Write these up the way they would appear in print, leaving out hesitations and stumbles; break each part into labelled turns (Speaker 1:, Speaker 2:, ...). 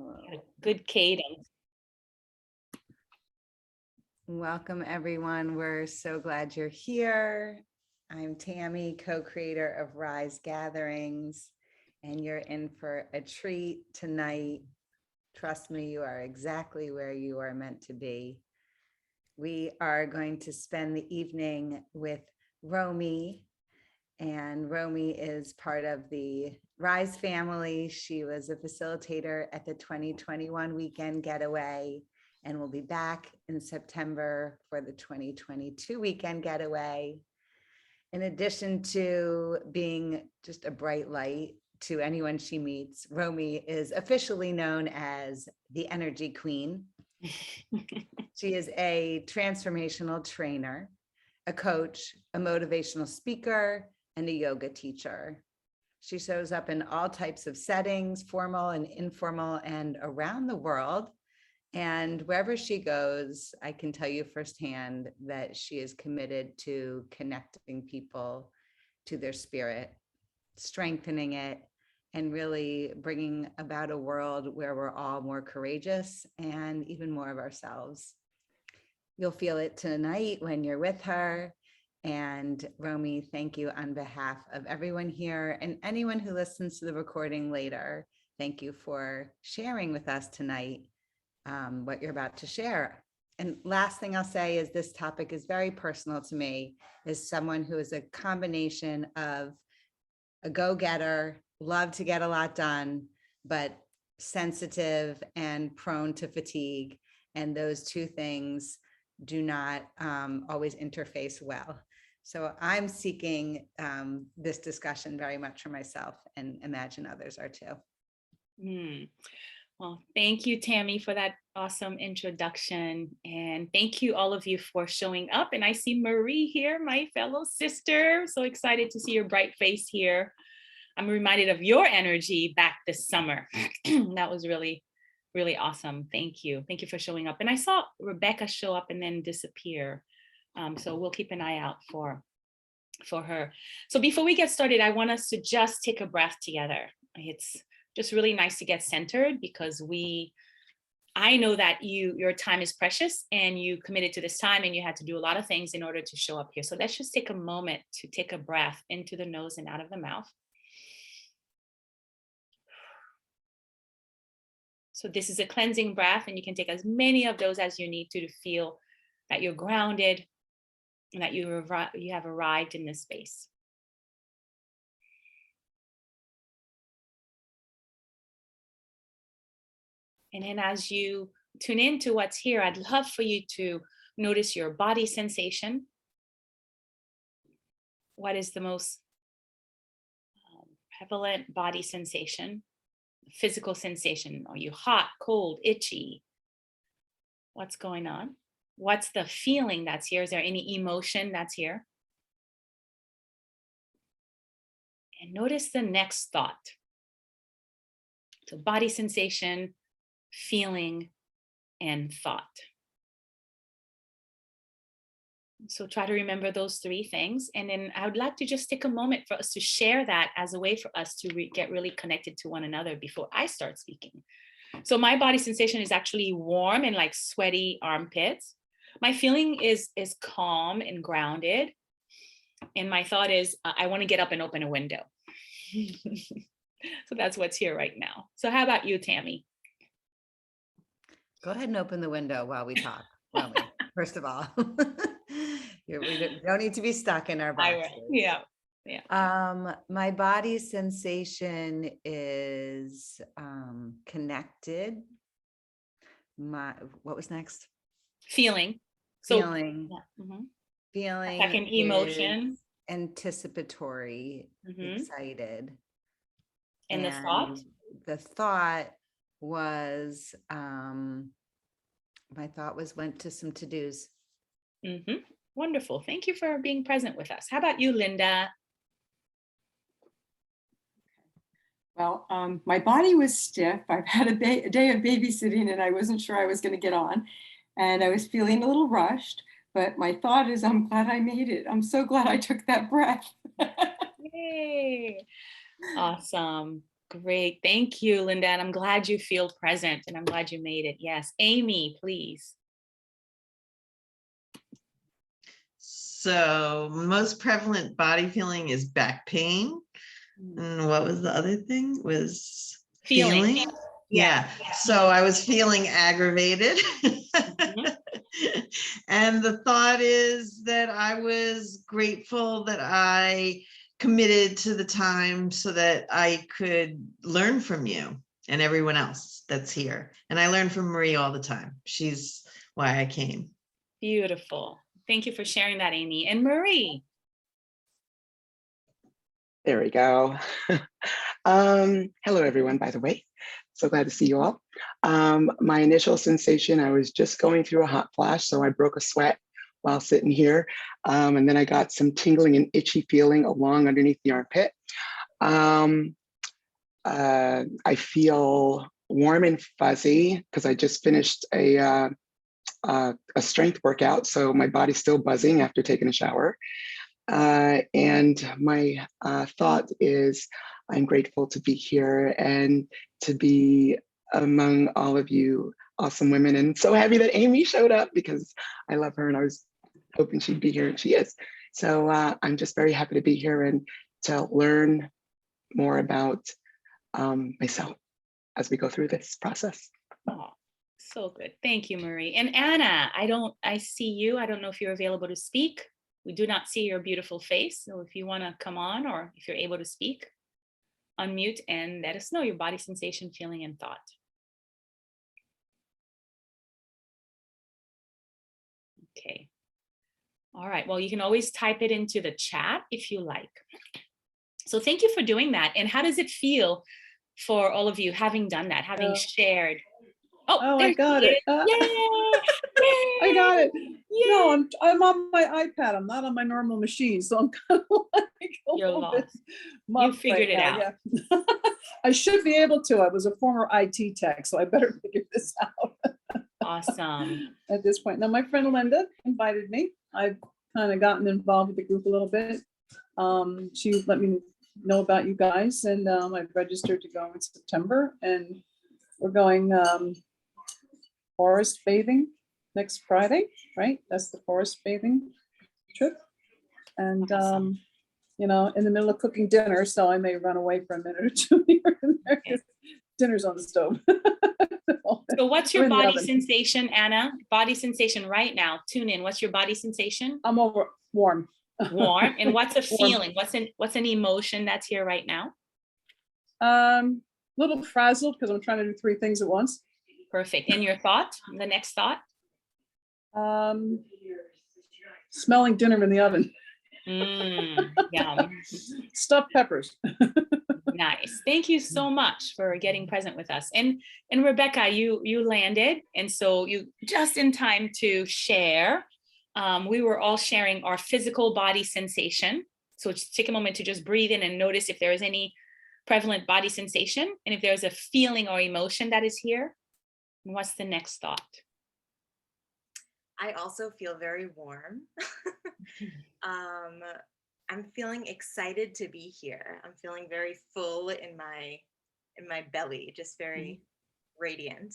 Speaker 1: A good cadence.
Speaker 2: Welcome, everyone. We're so glad you're here. I'm Tammy, co-creator of Rise Gatherings, and you're in for a treat tonight. Trust me, you are exactly where you are meant to be. We are going to spend the evening with Romy, and Romy is part of the Rise family. She was a facilitator at the 2021 weekend getaway, and we'll be back in September for the 2022 weekend getaway. In addition to being just a bright light to anyone she meets, Romy is officially known as the Energy Queen. She is a transformational trainer, a coach, a motivational speaker, and a yoga teacher. She shows up in all types of settings, formal and informal, and around the world. And wherever she goes, I can tell you firsthand that she is committed to connecting people to their spirit, strengthening it, and really bringing about a world where we're all more courageous and even more of ourselves. You'll feel it tonight when you're with her. And Romy, thank you on behalf of everyone here and anyone who listens to the recording later. Thank you for sharing with us tonight what you're about to share. And last thing I'll say is this topic is very personal to me, as someone who is a combination of a go-getter, love to get a lot done, but sensitive and prone to fatigue. And those two things do not always interface well. So I'm seeking this discussion very much for myself, and imagine others are too.
Speaker 1: Well, thank you, Tammy, for that awesome introduction. And thank you, all of you, for showing up. And I see Marie here, my fellow sister. So excited to see your bright face here. I'm reminded of your energy back this summer. That was really, really awesome. Thank you. Thank you for showing up. And I saw Rebecca show up and then disappear. So we'll keep an eye out for her. So before we get started, I want us to just take a breath together. It's just really nice to get centered, because I know that your time is precious and you committed to this time and you had to do a lot of things in order to show up here. So let's just take a moment to take a breath into the nose and out of the mouth. So this is a cleansing breath, and you can take as many of those as you need to feel that you're grounded and that you have arrived in this space. And then as you tune into what's here, I'd love for you to notice your body sensation. What is the most prevalent body sensation? Physical sensation. Are you hot, cold, itchy? What's going on? What's the feeling that's here? Is there any emotion that's here? And notice the next thought. So body sensation, feeling, and thought. So try to remember those three things. And then I would like to just take a moment for us to share that as a way for us to get really connected to one another before I start speaking. So my body sensation is actually warm and like sweaty armpits. My feeling is calm and grounded. And my thought is, I want to get up and open a window. So that's what's here right now. So how about you, Tammy?
Speaker 2: Go ahead and open the window while we talk, Romy, first of all. We don't need to be stuck in our boxes.
Speaker 1: Yeah.
Speaker 2: My body sensation is connected. What was next?
Speaker 1: Feeling.
Speaker 2: Feeling.
Speaker 1: Yeah. Mm-hmm.
Speaker 2: Feeling.
Speaker 1: Second, emotion.
Speaker 2: Anticipatory, excited.
Speaker 1: And the thought?
Speaker 2: The thought was, my thought went to some to-dos.
Speaker 1: Mm-hmm. Wonderful. Thank you for being present with us. How about you, Linda?
Speaker 3: Well, my body was stiff. I've had a day of babysitting and I wasn't sure I was going to get on. And I was feeling a little rushed, but my thought is, I'm glad I made it. I'm so glad I took that breath.
Speaker 1: Yay. Awesome. Great. Thank you, Linda. And I'm glad you feel present and I'm glad you made it. Yes. Amy, please.
Speaker 4: So most prevalent body feeling is back pain. And what was the other thing? Was feeling? Yeah. So I was feeling aggravated. And the thought is that I was grateful that I committed to the time so that I could learn from you and everyone else that's here. And I learn from Marie all the time. She's why I came.
Speaker 1: Beautiful. Thank you for sharing that, Amy. And Marie.
Speaker 5: There we go. Hello, everyone, by the way. So glad to see you all. My initial sensation, I was just going through a hot flash, so I broke a sweat while sitting here. And then I got some tingling and itchy feeling along underneath the armpit. I feel warm and fuzzy because I just finished a strength workout, so my body's still buzzing after taking a shower. And my thought is, I'm grateful to be here and to be among all of you awesome women, and so happy that Amy showed up because I love her and I was hoping she'd be here, and she is. So I'm just very happy to be here and to learn more about myself as we go through this process.
Speaker 1: Oh, so good. Thank you, Marie. And Anna, I see you. I don't know if you're available to speak. We do not see your beautiful face. So if you want to come on or if you're able to speak, unmute and let us know your body sensation, feeling, and thought. Okay. All right. Well, you can always type it into the chat if you like. So thank you for doing that. And how does it feel for all of you having done that, having shared?
Speaker 6: Oh, I got it.
Speaker 1: Yay!
Speaker 6: I got it.
Speaker 1: Yay!
Speaker 6: No, I'm on my iPad. I'm not on my normal machine, so I'm kind of like a
Speaker 1: You're
Speaker 6: little bit
Speaker 1: lost. You
Speaker 6: muffed
Speaker 1: figured it
Speaker 6: right now,
Speaker 1: out.
Speaker 6: yeah. I should be able to. I was a former IT tech, so I better figure this out.
Speaker 1: Awesome.
Speaker 6: At this point. Now, my friend Linda invited me. I've kind of gotten involved with the group a little bit. She let me know about you guys, and I've registered to go in September, and we're going forest bathing next Friday, right? That's the forest bathing trip. And,
Speaker 1: Awesome.
Speaker 6: you know, in the middle of cooking dinner, so I may run away for a minute or two here and there, 'cause dinner's on the stove.
Speaker 1: So what's
Speaker 6: Or
Speaker 1: your
Speaker 6: in the
Speaker 1: body
Speaker 6: oven.
Speaker 1: sensation, Anna? Body sensation right now. Tune in. What's your body sensation?
Speaker 6: I'm over warm.
Speaker 1: Warm. And what's a
Speaker 6: Warm.
Speaker 1: feeling? What's an emotion that's here right now?
Speaker 6: Little frazzled because I'm trying to do 3 things at once.
Speaker 1: Perfect. And your thought? The next thought?
Speaker 6: Smelling dinner in the oven.
Speaker 1: Yum.
Speaker 6: Stuffed peppers.
Speaker 1: Nice. Thank you so much for getting present with us. And Rebecca, you landed, and so you just in time to share. We were all sharing our physical body sensation. So just take a moment to just breathe in and notice if there is any prevalent body sensation and if there's a feeling or emotion that is here. And what's the next thought?
Speaker 7: I also feel very warm. I'm feeling excited to be here. I'm feeling very full in my belly, just very radiant.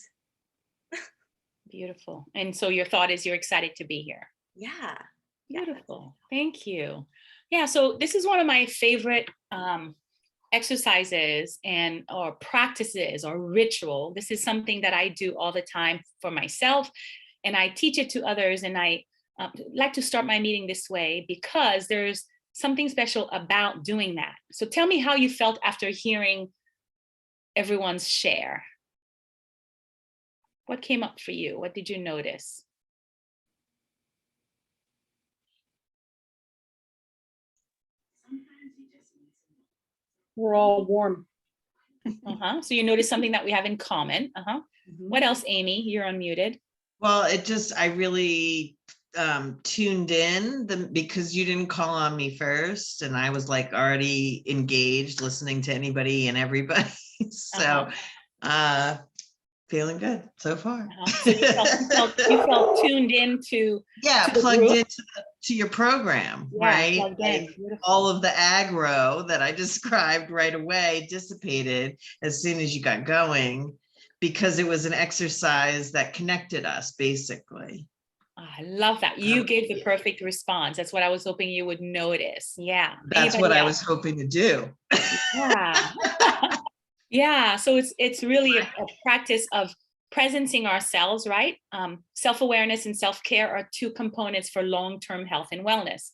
Speaker 1: Beautiful. And so your thought is you're excited to be here.
Speaker 7: Yeah.
Speaker 1: Beautiful. Thank you. Yeah, so this is one of my favorite exercises and or practices or ritual. This is something that I do all the time for myself, and I teach it to others. And I like to start my meeting this way because there's something special about doing that. So tell me how you felt after hearing everyone's share. What came up for you? What did you notice?
Speaker 6: We're all warm.
Speaker 1: So you noticed something that we have in common. What else, Amy? You're unmuted.
Speaker 4: Well, I really tuned in because you didn't call on me first, and I was like already engaged listening to anybody and everybody. So feeling good so far.
Speaker 1: So you felt tuned into
Speaker 4: Yeah,
Speaker 1: to the
Speaker 4: plugged
Speaker 1: group?
Speaker 4: into to your program,
Speaker 1: Yeah,
Speaker 4: right?
Speaker 1: plugged in.
Speaker 4: Like
Speaker 1: Beautiful.
Speaker 4: all of the aggro that I described right away dissipated as soon as you got going, because it was an exercise that connected us, basically.
Speaker 1: I love that. You gave the perfect response. That's what I was hoping you would notice. Yeah.
Speaker 4: That's what I was hoping to do.
Speaker 1: Yeah. Yeah. So it's really a practice of presencing ourselves, right? Self-awareness and self-care are two components for long-term health and wellness.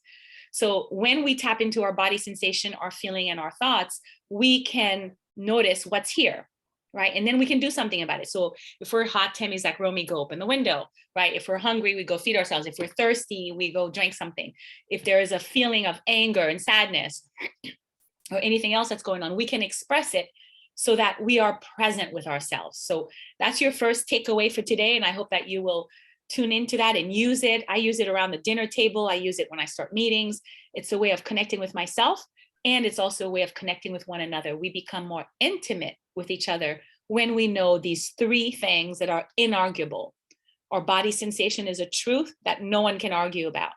Speaker 1: So when we tap into our body sensation, our feeling, and our thoughts, we can notice what's here, right? And then we can do something about it. So if we're hot, Tammy's like, Romy, go open the window, right? If we're hungry, we go feed ourselves. If we're thirsty, we go drink something. If there is a feeling of anger and sadness or anything else that's going on, we can express it so that we are present with ourselves. So that's your first takeaway for today. And I hope that you will tune into that and use it. I use it around the dinner table. I use it when I start meetings. It's a way of connecting with myself. And it's also a way of connecting with one another. We become more intimate with each other when we know these three things that are inarguable. Our body sensation is a truth that no one can argue about.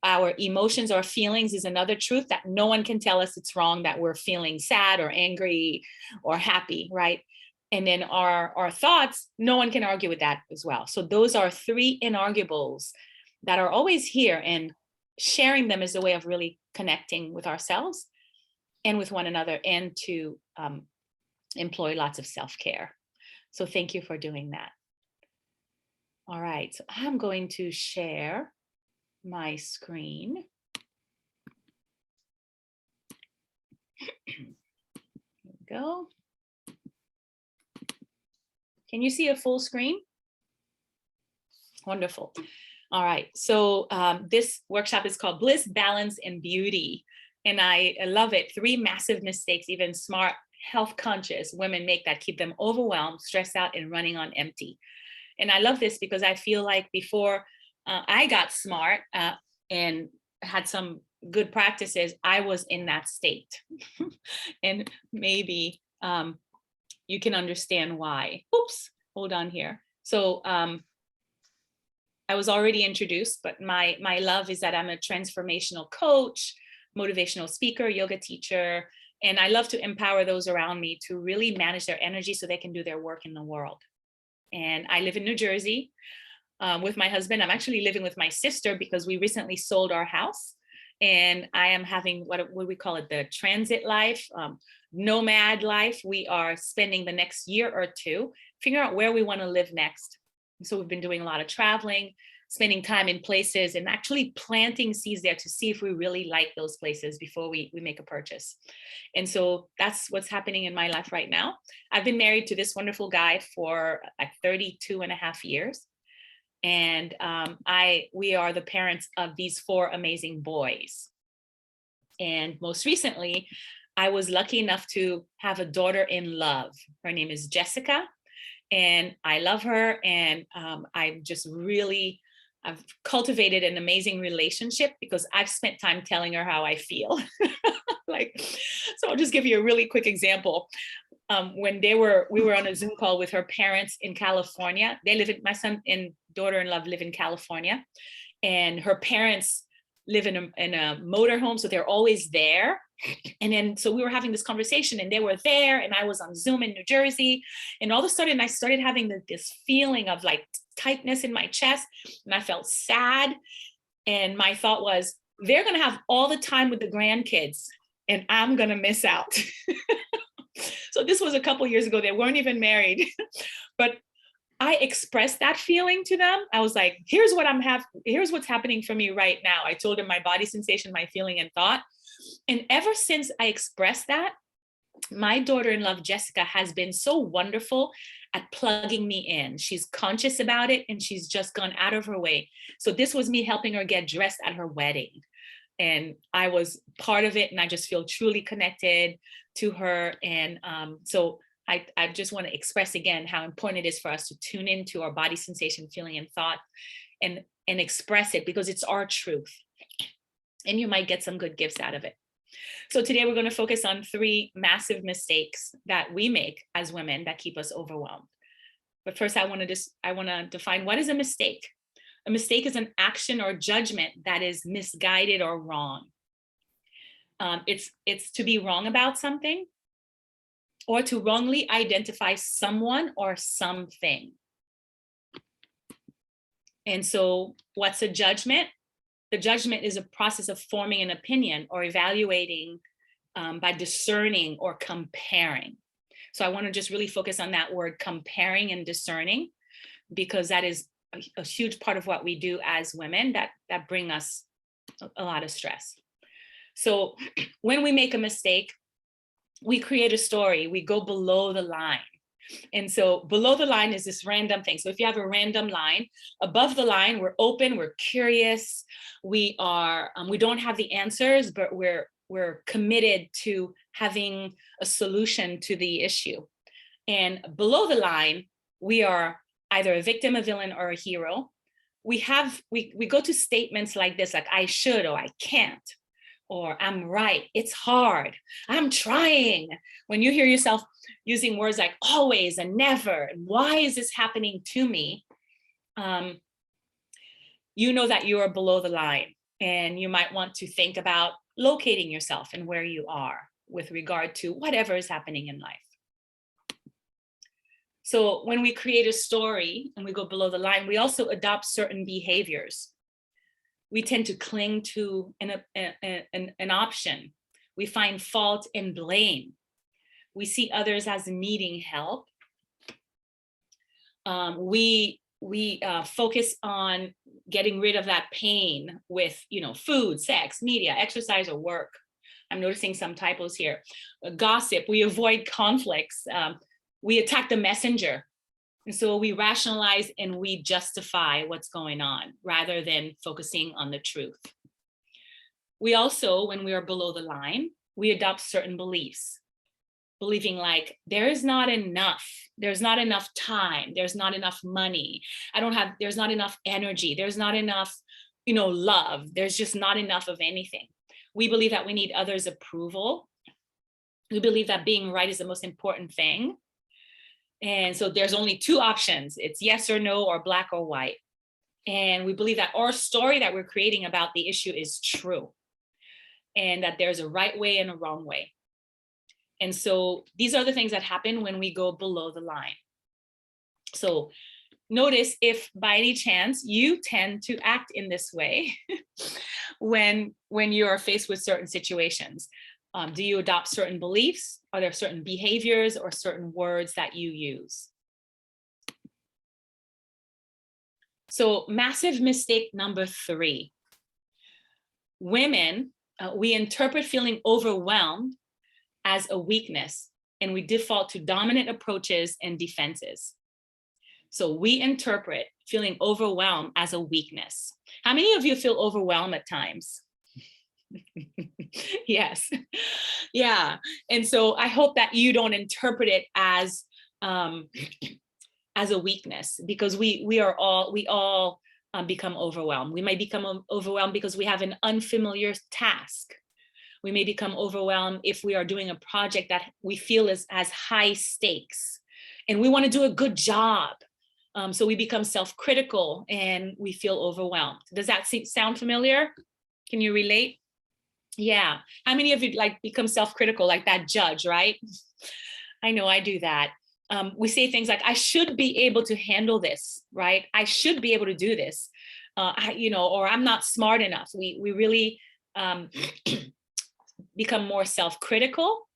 Speaker 1: Our emotions or feelings is another truth that no one can tell us it's wrong, that we're feeling sad or angry or happy, right? And then our thoughts, no one can argue with that as well. So those are three inarguables that are always here, and sharing them is a way of really connecting with ourselves and with one another, and to employ lots of self-care. So thank you for doing that. All right, so I'm going to share my screen. Here we go. Can you see a full screen? Wonderful. All right, so this workshop is called Bliss, Balance, and Beauty. And I love it. 3 massive mistakes even smart, health conscious women make that keep them overwhelmed, stressed out, and running on empty. And I love this because I feel like before I got smart and had some good practices, I was in that state. And maybe you can understand why. Oops, hold on here. So I was already introduced, but my love is that I'm a transformational coach, motivational speaker, yoga teacher, and I love to empower those around me to really manage their energy so they can do their work in the world. And I live in New Jersey with my husband. I'm actually living with my sister because we recently sold our house, and I am having what we call it, the transit life, nomad life. We are spending the next year or two figuring out where we want to live next. So we've been doing a lot of traveling, spending time in places, and actually planting seeds there to see if we really like those places before we make a purchase. And so that's what's happening in my life right now. I've been married to this wonderful guy for like 32 and a half years. And we are the parents of these 4 amazing boys. And most recently, I was lucky enough to have a daughter in love. Her name is Jessica, and I love her. And I've cultivated an amazing relationship because I've spent time telling her how I feel. So I'll just give you a really quick example. When we were on a Zoom call with her parents in California. My son and daughter-in-law live in California, and her parents live in a motorhome, so they're always there. And then, so we were having this conversation, and they were there, and I was on Zoom in New Jersey, and all of a sudden I started having this feeling of like tightness in my chest, and I felt sad. And my thought was, they're gonna have all the time with the grandkids, and I'm gonna miss out. So this was a couple years ago. They weren't even married, but I expressed that feeling to them. I was like, here's what's happening for me right now. I told them my body sensation, my feeling and thought. And ever since I expressed that, my daughter-in-law, Jessica, has been so wonderful at plugging me in. She's conscious about it, and she's just gone out of her way. So this was me helping her get dressed at her wedding. And I was part of it, and I just feel truly connected to her. And so I just want to express again how important it is for us to tune into our body sensation, feeling, and thought, and express it, because it's our truth. And you might get some good gifts out of it. So today we're going to focus on 3 massive mistakes that we make as women that keep us overwhelmed. But first I want to define, what is a mistake? A mistake is an action or judgment that is misguided or wrong. It's to be wrong about something, or to wrongly identify someone or something. And so what's a judgment? The judgment is a process of forming an opinion or evaluating by discerning or comparing. So I want to just really focus on that word, comparing and discerning, because that is a huge part of what we do as women that bring us a lot of stress. So when we make a mistake, we create a story, we go below the line. And so below the line is this random thing. So if you have a random line, above the line, we're open, we're curious, we don't have the answers, but we're committed to having a solution to the issue. And below the line, we are either a victim, a villain, or a hero. We go to statements like this, like I should, or I can't, or I'm right, it's hard, I'm trying. When you hear yourself using words like always and never, and why is this happening to me? You know that you are below the line, and you might want to think about locating yourself and where you are with regard to whatever is happening in life. So when we create a story and we go below the line, we also adopt certain behaviors. We tend to cling to an option. We find fault and blame. We see others as needing help. We focus on getting rid of that pain with, food, sex, media, exercise, or work. I'm noticing some typos here. Gossip, we avoid conflicts. We attack the messenger. And so we rationalize and we justify what's going on rather than focusing on the truth. We also, when we are below the line, we adopt certain beliefs, believing like there's not enough time, there's not enough money, there's not enough energy, there's not enough, love, there's just not enough of anything. We believe that we need others' approval. We believe that being right is the most important thing. And so there's only two options. It's yes or no, or black or white. And we believe that our story that we're creating about the issue is true, and that there's a right way and a wrong way. And so these are the things that happen when we go below the line. So notice if by any chance you tend to act in this way when you are faced with certain situations. Do you adopt certain beliefs? Are there certain behaviors or certain words that you use? So massive mistake number 3. Women, we interpret feeling overwhelmed as a weakness, and we default to dominant approaches and defenses. So we interpret feeling overwhelmed as a weakness. How many of you feel overwhelmed at times? Yes. Yeah. And so I hope that you don't interpret it as a weakness, because we all become overwhelmed. We may become overwhelmed because we have an unfamiliar task. We may become overwhelmed if we are doing a project that we feel has high stakes and we want to do a good job. So we become self-critical and we feel overwhelmed. Does that sound familiar? Can you relate? Yeah. How many of you become self-critical, like that judge, right? I know I do that. We say things like, I should be able to handle this, right? I should be able to do this, or I'm not smart enough. We really become more self-critical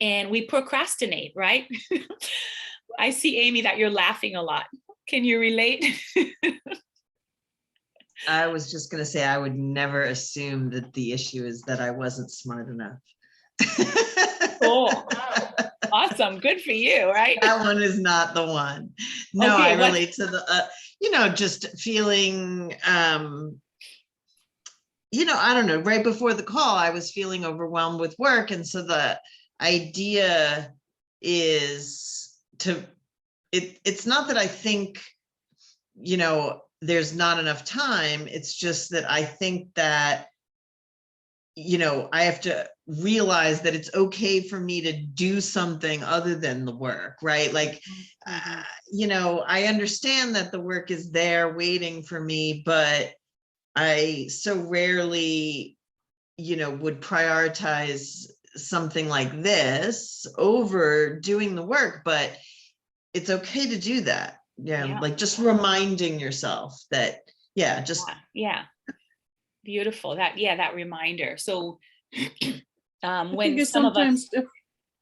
Speaker 1: and we procrastinate, right? I see, Amy, that you're laughing a lot. Can you relate?
Speaker 4: I was just going to say, I would never assume that the issue is that I wasn't smart enough.
Speaker 1: Cool. Awesome. Good for you, right?
Speaker 4: That one is not the one. No,
Speaker 1: Okay,
Speaker 4: I relate to the, just feeling, I don't know, right before the call, I was feeling overwhelmed with work. And so the idea is it's not that I think, there's not enough time. It's just that I think that, I have to realize that it's okay for me to do something other than the work, right? Like, you know, I understand that the work is there waiting for me, but I so rarely, you know, would prioritize something like this over doing the work, but it's okay to do that. Yeah,
Speaker 1: Yeah.
Speaker 4: like just reminding yourself that, yeah, just
Speaker 1: Yeah. Beautiful. That reminder. So
Speaker 6: I think
Speaker 1: when
Speaker 6: it's
Speaker 1: some of us,
Speaker 6: sometimes,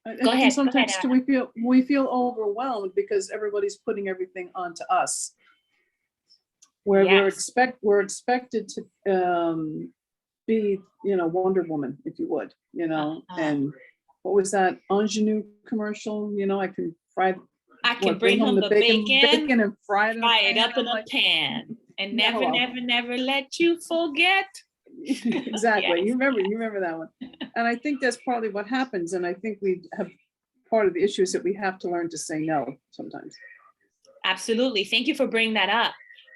Speaker 6: I
Speaker 1: go
Speaker 6: think
Speaker 1: ahead,
Speaker 6: sometimes too,
Speaker 1: Anna.
Speaker 6: we feel overwhelmed because everybody's putting everything onto us. Where
Speaker 1: Yes.
Speaker 6: we're expected to be, you know, Wonder Woman, if you would, you know. And what was that ingenue commercial? You know, I can
Speaker 1: I can bring
Speaker 6: bring home
Speaker 1: home
Speaker 6: the
Speaker 1: the bacon,
Speaker 6: and fry it in a
Speaker 1: fry it
Speaker 6: pan.
Speaker 1: up in
Speaker 6: I'm
Speaker 1: a
Speaker 6: like,
Speaker 1: pan, and
Speaker 6: yeah,
Speaker 1: never,
Speaker 6: hello.
Speaker 1: never let you forget.
Speaker 6: Exactly.
Speaker 1: Yes.
Speaker 6: You remember that one. And I think that's probably what happens. And I think we have part of the issue is that we have to learn to say no sometimes.
Speaker 1: Absolutely. Thank you for bringing that up.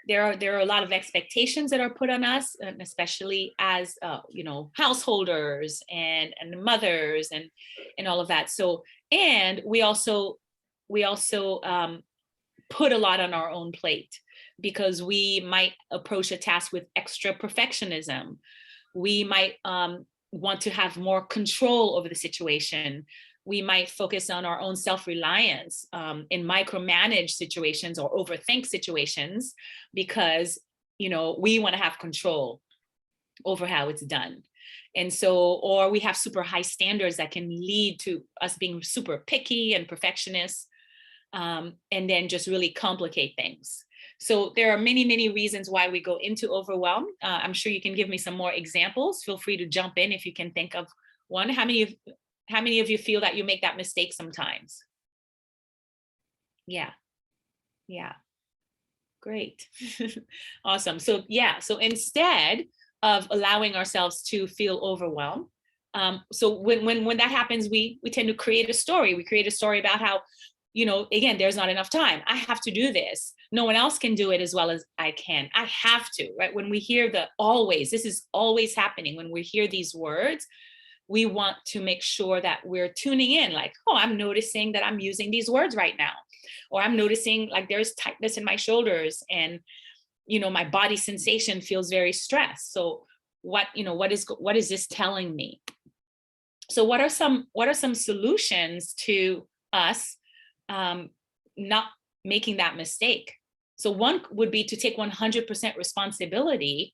Speaker 1: There are a lot of expectations that are put on us, and especially as you know, householders and mothers and all of that. So, and we also put a lot on our own plate because we might approach a task with extra perfectionism. We might want to have more control over the situation. We might focus on our own self-reliance in micromanage situations or overthink situations because, you know, we want to have control over how it's done. And so, or we have super high standards that can lead to us being super picky and perfectionists, and then just really complicate things. So there are many, many reasons why we go into overwhelm. I'm sure you can give me some more examples. Feel free to jump in if you can think of one. How many of you feel that you make that mistake sometimes? Yeah. Great. Awesome. So yeah, so instead of allowing ourselves to feel overwhelmed, so when that happens, we tend to create a story. We create a story about how, you know, again, there's not enough time. I have to do this. No one else can do it as well as I can. I have to, right? When we hear the always, this is always happening. When we hear these words, we want to make sure that we're tuning in, like, oh, I'm noticing that I'm using these words right now, or I'm noticing like there's tightness in my shoulders, and, you know, my body sensation feels very stressed. So what is this telling me? So what are some solutions to us not making that mistake? So one would be to take 100% responsibility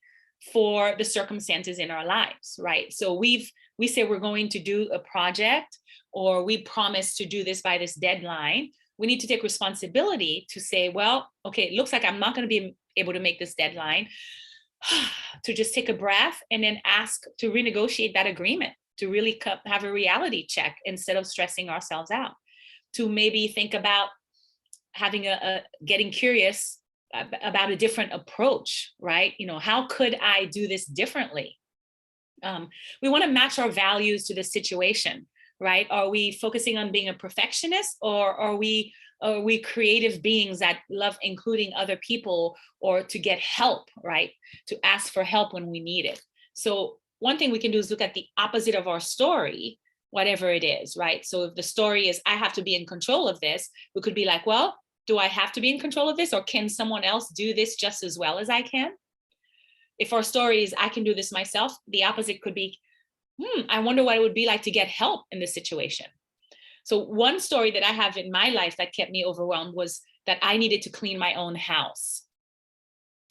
Speaker 1: for the circumstances in our lives, right? So we say we're going to do a project, or we promise to do this by this deadline. We need to take responsibility to say, well, okay, it looks like I'm not going to be able to make this deadline. To just take a breath and then ask to renegotiate that agreement, to really have a reality check instead of stressing ourselves out, to maybe think about having getting curious about a different approach, right? You know, how could I do this differently? We want to match our values to the situation, right? Are we focusing on being a perfectionist, or are we creative beings that love including other people, or to get help, right? To ask for help when we need it. So one thing we can do is look at the opposite of our story, whatever it is, right? So if the story is, I have to be in control of this, we could be like, well, do I have to be in control of this, or can someone else do this just as well as I can? If our story is, I can do this myself, the opposite could be, I wonder what it would be like to get help in this situation. So one story that I have in my life that kept me overwhelmed was that I needed to clean my own house.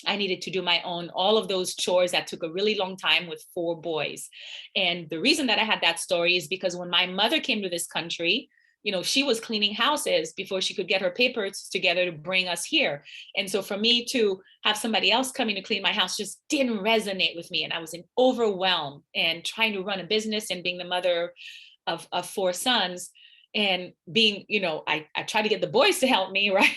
Speaker 1: I needed to do all of those chores that took a really long time with 4 boys. And the reason that I had that story is because when my mother came to this country, you know, she was cleaning houses before she could get her papers together to bring us here. And so for me to have somebody else coming to clean my house just didn't resonate with me. And I was overwhelmed, and trying to run a business and being the mother of 4 sons, and being, you know, I try to get the boys to help me, right?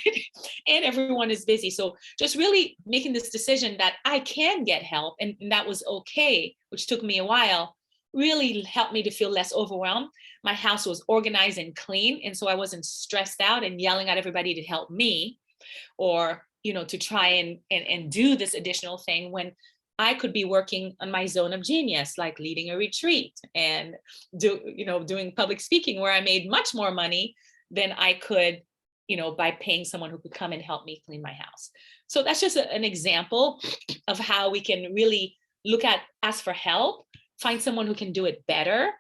Speaker 1: And everyone is busy. So just really making this decision that I can get help, and that was okay, which took me a while, really helped me to feel less overwhelmed. My house was organized and clean, and so I wasn't stressed out and yelling at everybody to help me, or, you know, to try and do this additional thing when I could be working on my zone of genius, like leading a retreat and doing public speaking, where I made much more money than I could, by paying someone who could come and help me clean my house. So that's just an example of how we can really ask for help, find someone who can do it better,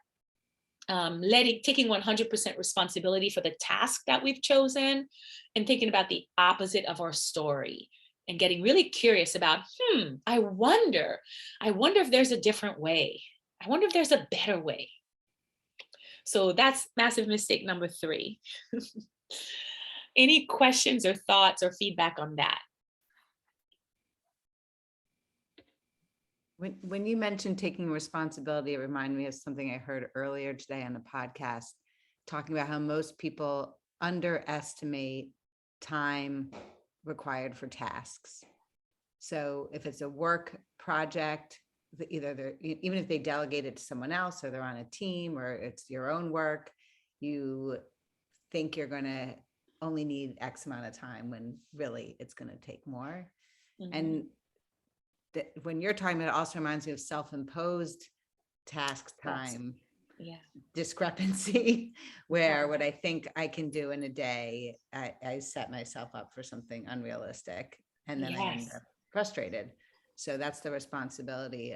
Speaker 1: taking 100% responsibility for the task that we've chosen, and thinking about the opposite of our story, and getting really curious about, I wonder if there's a different way. I wonder if there's a better way. So that's massive mistake number 3. Any questions or thoughts or feedback on that?
Speaker 2: When you mentioned taking responsibility, it reminded me of something I heard earlier today on the podcast, talking about how most people underestimate time required for tasks. So if it's a work project, even if they delegate it to someone else, or they're on a team, or it's your own work, you think you're going to only need X amount of time when really it's going to take more. Mm-hmm. And when you're talking about, it also reminds me of self-imposed task time discrepancy, where what I think I can do in a day, I set myself up for something unrealistic, and then I end up frustrated. So that's the responsibility.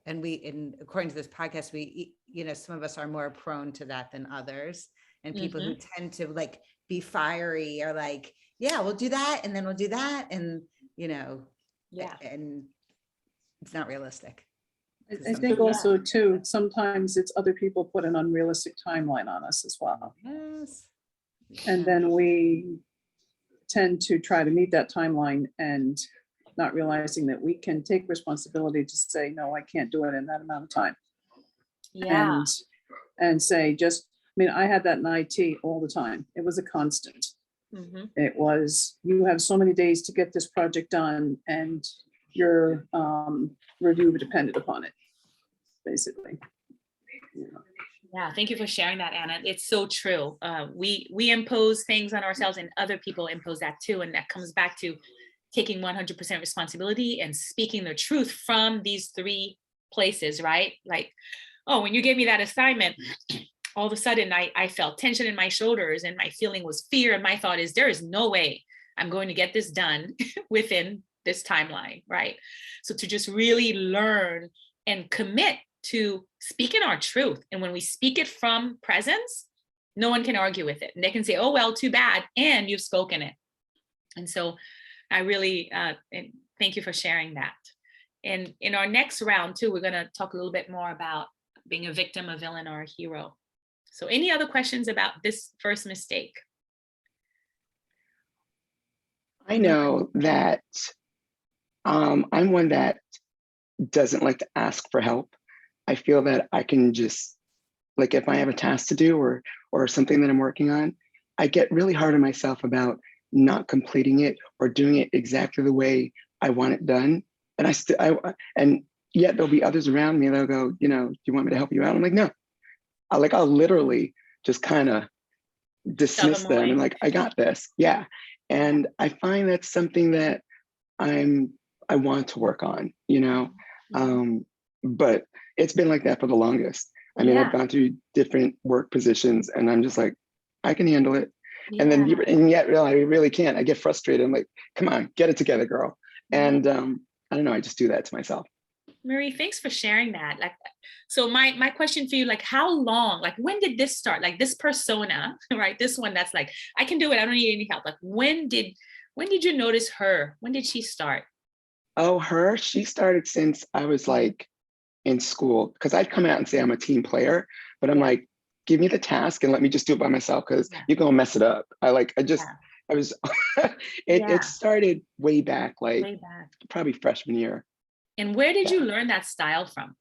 Speaker 2: And according to this podcast, we, some of us are more prone to that than others. And people who tend to be fiery are like, yeah, we'll do that. And then we'll do that. And, and it's not realistic.
Speaker 6: I think also too, sometimes it's other people put an unrealistic timeline on us as well.
Speaker 2: Yes.
Speaker 6: And then we tend to try to meet that timeline, and not realizing that we can take responsibility to say, no, I can't do it in that amount of time.
Speaker 1: Yeah.
Speaker 6: And say, I had that in IT all the time. It was a constant. Mm-hmm. It was, you have so many days to get this project done, and your review depended upon it, basically.
Speaker 1: Yeah, thank you for sharing that, Anna. It's so true. We impose things on ourselves, and other people impose that too. And that comes back to taking 100% responsibility and speaking the truth from these 3 places, right? Like, oh, when you gave me that assignment, all of a sudden I felt tension in my shoulders, and my feeling was fear. And my thought is, there is no way I'm going to get this done within this timeline, right? So to just really learn and commit to speaking our truth. And when we speak it from presence, no one can argue with it. And they can say, oh, well, too bad. And you've spoken it. And so I really thank you for sharing that. And in our next round too, we're going to talk a little bit more about being a victim, a villain, or a hero. So any other questions about this first mistake?
Speaker 5: I know that I'm one that doesn't like to ask for help. I feel that I can just, if I have a task to do or something that I'm working on, I get really hard on myself about not completing it or doing it exactly the way I want it done. And and yet there'll be others around me that'll go, do you want me to help you out? I'm like, no. I'll literally just kind of dismiss them and I got this. Yeah. And I find that's something that I want to work on, but it's been like that for the longest. I mean, I've gone through different work positions, and I'm just like, I can handle it. Yeah. And yet I really can't. I get frustrated. I'm like, come on, get it together, girl. And I don't know, I just do that to myself.
Speaker 1: Marie, thanks for sharing that. So my question for you, how long, when did this start? This persona, right? This one that's I can do it. I don't need any help. When did you notice her? When did she start?
Speaker 5: Oh, she started since I was in school, because I'd come out and say I'm a team player, but I'm like, give me the task and let me just do it by myself, because you're gonna mess it up. I was it started way back, probably freshman year.
Speaker 1: And where did you learn that style from?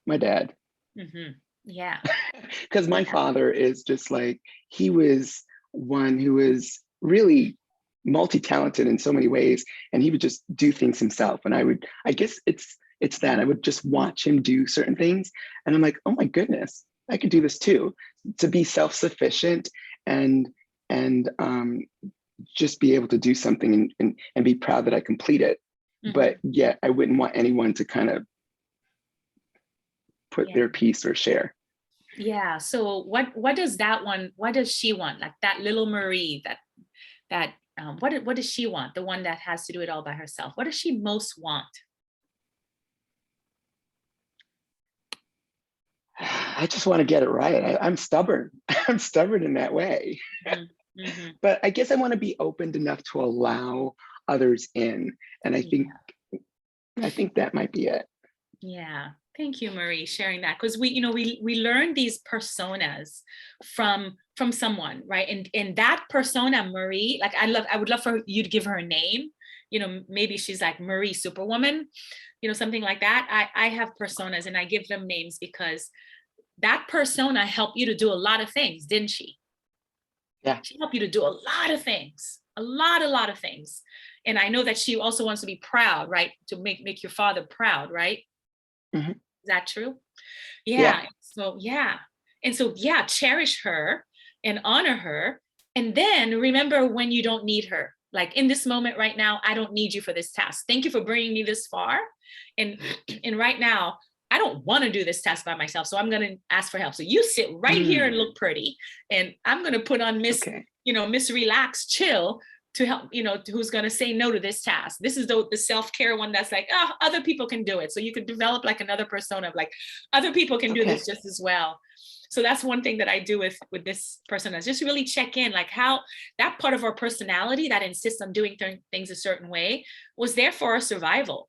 Speaker 5: My dad.
Speaker 1: Mm-hmm. Yeah.
Speaker 5: Because my father is just he was one who was really multi-talented in so many ways, and he would just do things himself. And I guess it's that I would just watch him do certain things, and I'm like, oh my goodness, I could do this too. To be self-sufficient and just be able to do something and be proud that I complete it. But yet I wouldn't want anyone to kind of put their piece or share.
Speaker 1: Yeah. So what does that one, what does she want? Like that little Marie, what does she want? The one that has to do it all by herself. What does she most want?
Speaker 5: I just want to get it right. I'm stubborn. I'm stubborn in that way. But I guess I want to be open enough to allow others in. And I think that might be it. Yeah.
Speaker 1: Thank you, Marie, sharing that, because we learn these personas from someone, right? And that persona, Marie, like I would love for you to give her a name. Maybe she's like Marie Superwoman, something like that. I have personas and I give them names because that persona helped you to do a lot of things, didn't she?
Speaker 5: Yeah.
Speaker 1: She helped you to do a lot of things, a lot of things. And I know that she also wants to be proud, right? To make your father proud, right?
Speaker 5: Mm-hmm.
Speaker 1: Is that true? Yeah. So, cherish her and honor her. And then remember when you don't need her. Like in this moment right now, I don't need you for this task. Thank you for bringing me this far. And right now, I don't want to do this task by myself. So I'm going to ask for help. So you sit right here and look pretty. And I'm going to put on Miss Relax, Chill to help, who's going to say no to this task. This is the self-care one that's like, oh, other people can do it. So you could develop like another persona of like, other people can do this just as well. So that's one thing that I do with this person, is just really check in, like how that part of our personality that insists on doing things a certain way was there for our survival,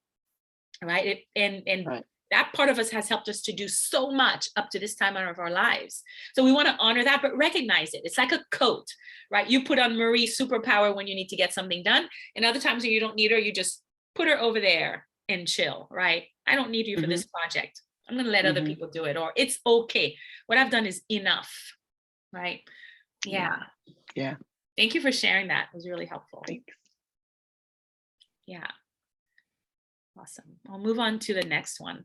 Speaker 1: right? Right. That part of us has helped us to do so much up to this time of our lives. So we want to honor that, but recognize it. It's like a coat, right? You put on Marie superpower when you need to get something done. And other times when you don't need her, you just put her over there and chill, right? I don't need you for this project. I'm going to let other people do it, or it's okay. What I've done is enough, right? Yeah. Thank you for sharing that. It was really helpful.
Speaker 5: Thanks.
Speaker 1: Yeah. Awesome. I'll move on to the next one.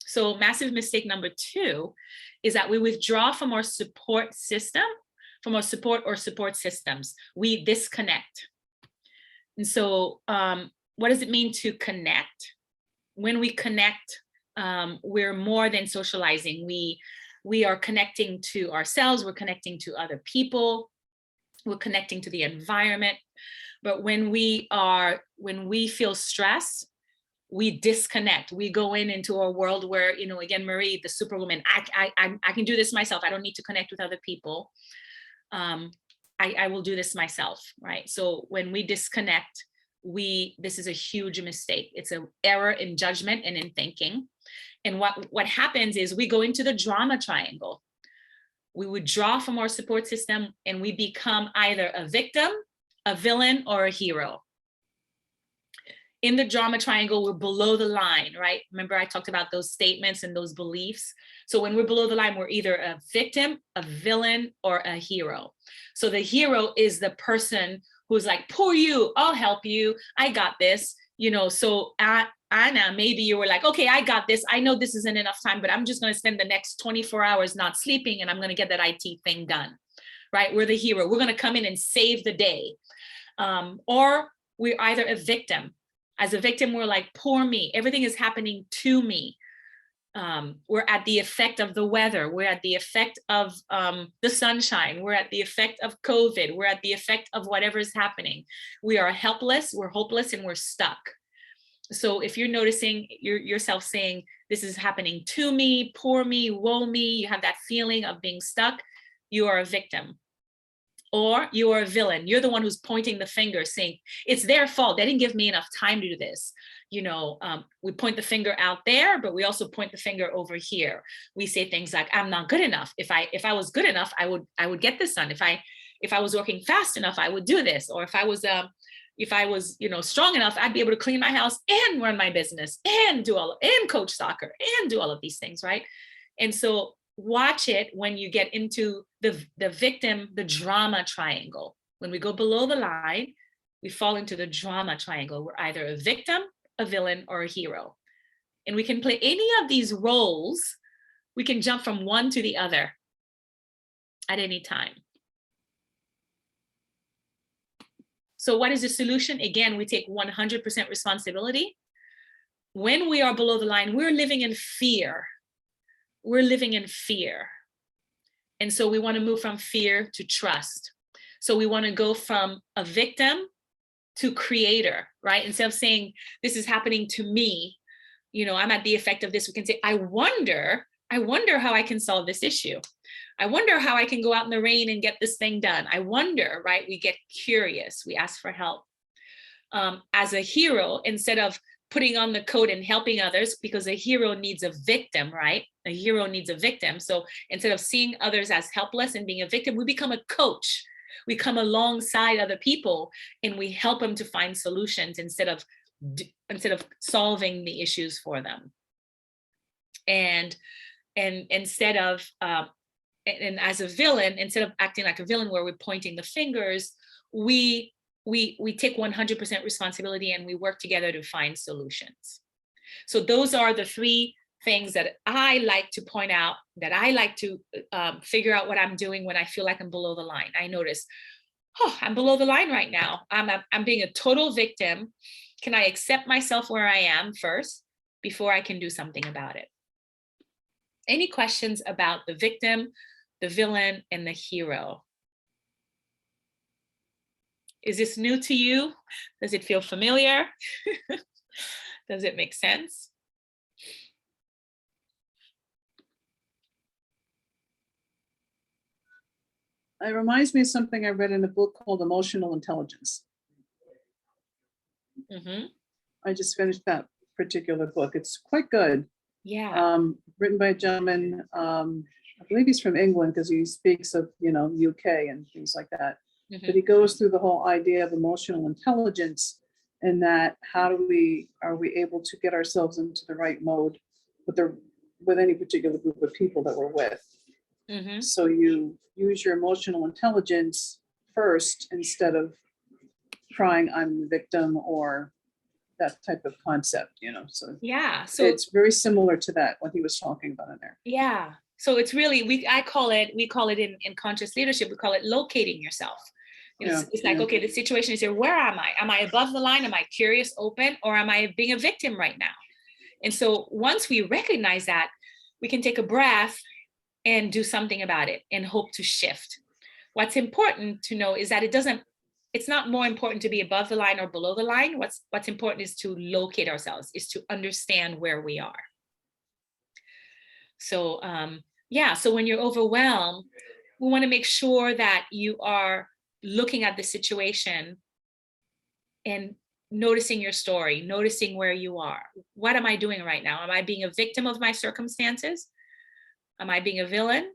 Speaker 1: So massive mistake number 2 is that we withdraw from our support system, from our support or support systems. We disconnect. And so what does it mean to connect? When we connect, we're more than socializing. We are connecting to ourselves. We're connecting to other people. We're connecting to the environment. But when we feel stress, we disconnect. We go into a world where, again, Marie, the superwoman, I can do this myself. I don't need to connect with other people. I will do this myself, right? So when we disconnect, this is a huge mistake. It's an error in judgment and in thinking. And what happens is we go into the drama triangle. We withdraw from our support system and we become either a victim, a villain, or a hero. In the drama triangle, we're below the line, right? Remember I talked about those statements and those beliefs. So when we're below the line, we're either a victim, a villain, or a hero. So the hero is the person who's like, poor you, I'll help you. I got this, so Anna, maybe you were like, okay, I got this. I know this isn't enough time, but I'm just going to spend the next 24 hours not sleeping and I'm going to get that IT thing done, right? We're the hero. We're going to come in and save the day. Or we're either a victim. As a victim, we're like, poor me, everything is happening to me. We're at the effect of the weather. We're at the effect of the sunshine. We're at the effect of COVID. We're at the effect of whatever is happening. We are helpless, we're hopeless, and we're stuck. So if you're noticing yourself saying, this is happening to me, poor me, woe me, you have that feeling of being stuck, you are a victim. Or you are a villain. You're the one who's pointing the finger saying, it's their fault. They didn't give me enough time to do this. We point the finger out there, but we also point the finger over here. We say things like, I'm not good enough. If I was good enough, I would get this done. If I was working fast enough, I would do this. Or if I was strong enough, I'd be able to clean my house and run my business and coach soccer and do all of these things, right? And so watch it when you get into the victim, the drama triangle. When we go below the line, we fall into the drama triangle. We're either a victim, a villain, or a hero. And we can play any of these roles. We can jump from one to the other at any time. So what is the solution? Again, we take 100% responsibility. When we are below the line, we're living in fear. We're living in fear. And so we want to move from fear to trust. So we want to go from a victim to creator, right? Instead of saying, this is happening to me, you know, I'm at the effect of this, we can say, I wonder how I can solve this issue. I wonder how I can go out in the rain and get this thing done. I wonder, right? We get curious, we ask for help. As a hero, instead of putting on the coat and helping others, because a hero needs a victim, right? A hero needs a victim. So instead of seeing others as helpless and being a victim, we become a coach. We come alongside other people and we help them to find solutions instead of solving the issues for them. And instead of and as a villain, instead of acting like a villain where we're pointing the fingers, we take 100% responsibility and we work together to find solutions. So those are the three things that I like to point out, that I like to figure out what I'm doing when I feel like I'm below the line. I notice, oh, I'm below the line right now. I'm being a total victim. Can I accept myself where I am first before I can do something about it? Any questions about the victim, the villain, and the hero? Is this new to you? Does it feel familiar? Does it make sense?
Speaker 6: It reminds me of something I read in a book called Emotional Intelligence.
Speaker 1: Mm-hmm.
Speaker 6: I just finished that particular book. It's quite good.
Speaker 1: Yeah.
Speaker 6: Written by a gentleman, I believe he's from England because he speaks of, you know, UK and things like that.
Speaker 1: Mm-hmm.
Speaker 6: But he goes through the whole idea of emotional intelligence and that are we able to get ourselves into the right mode with any particular group of people that we're with.
Speaker 1: Mm-hmm.
Speaker 6: So you use your emotional intelligence first instead of trying I'm the victim or that type of concept, you know. So
Speaker 1: yeah, so
Speaker 6: it's very similar to that, what he was talking about in there.
Speaker 1: Yeah. So it's really, we call it in conscious leadership, we call it locating yourself. It's like, okay, the situation is here. Where am I? Am I above the line? Am I curious, open, or am I being a victim right now? And so once we recognize that, we can take a breath and do something about it and hope to shift. What's important to know is that it's not more important to be above the line or below the line. What's important is to locate ourselves, is to understand where we are. So so when you're overwhelmed, we want to make sure that you are looking at the situation and noticing your story, noticing where you are. What am I doing right now? Am I being a victim of my circumstances? Am I being a villain?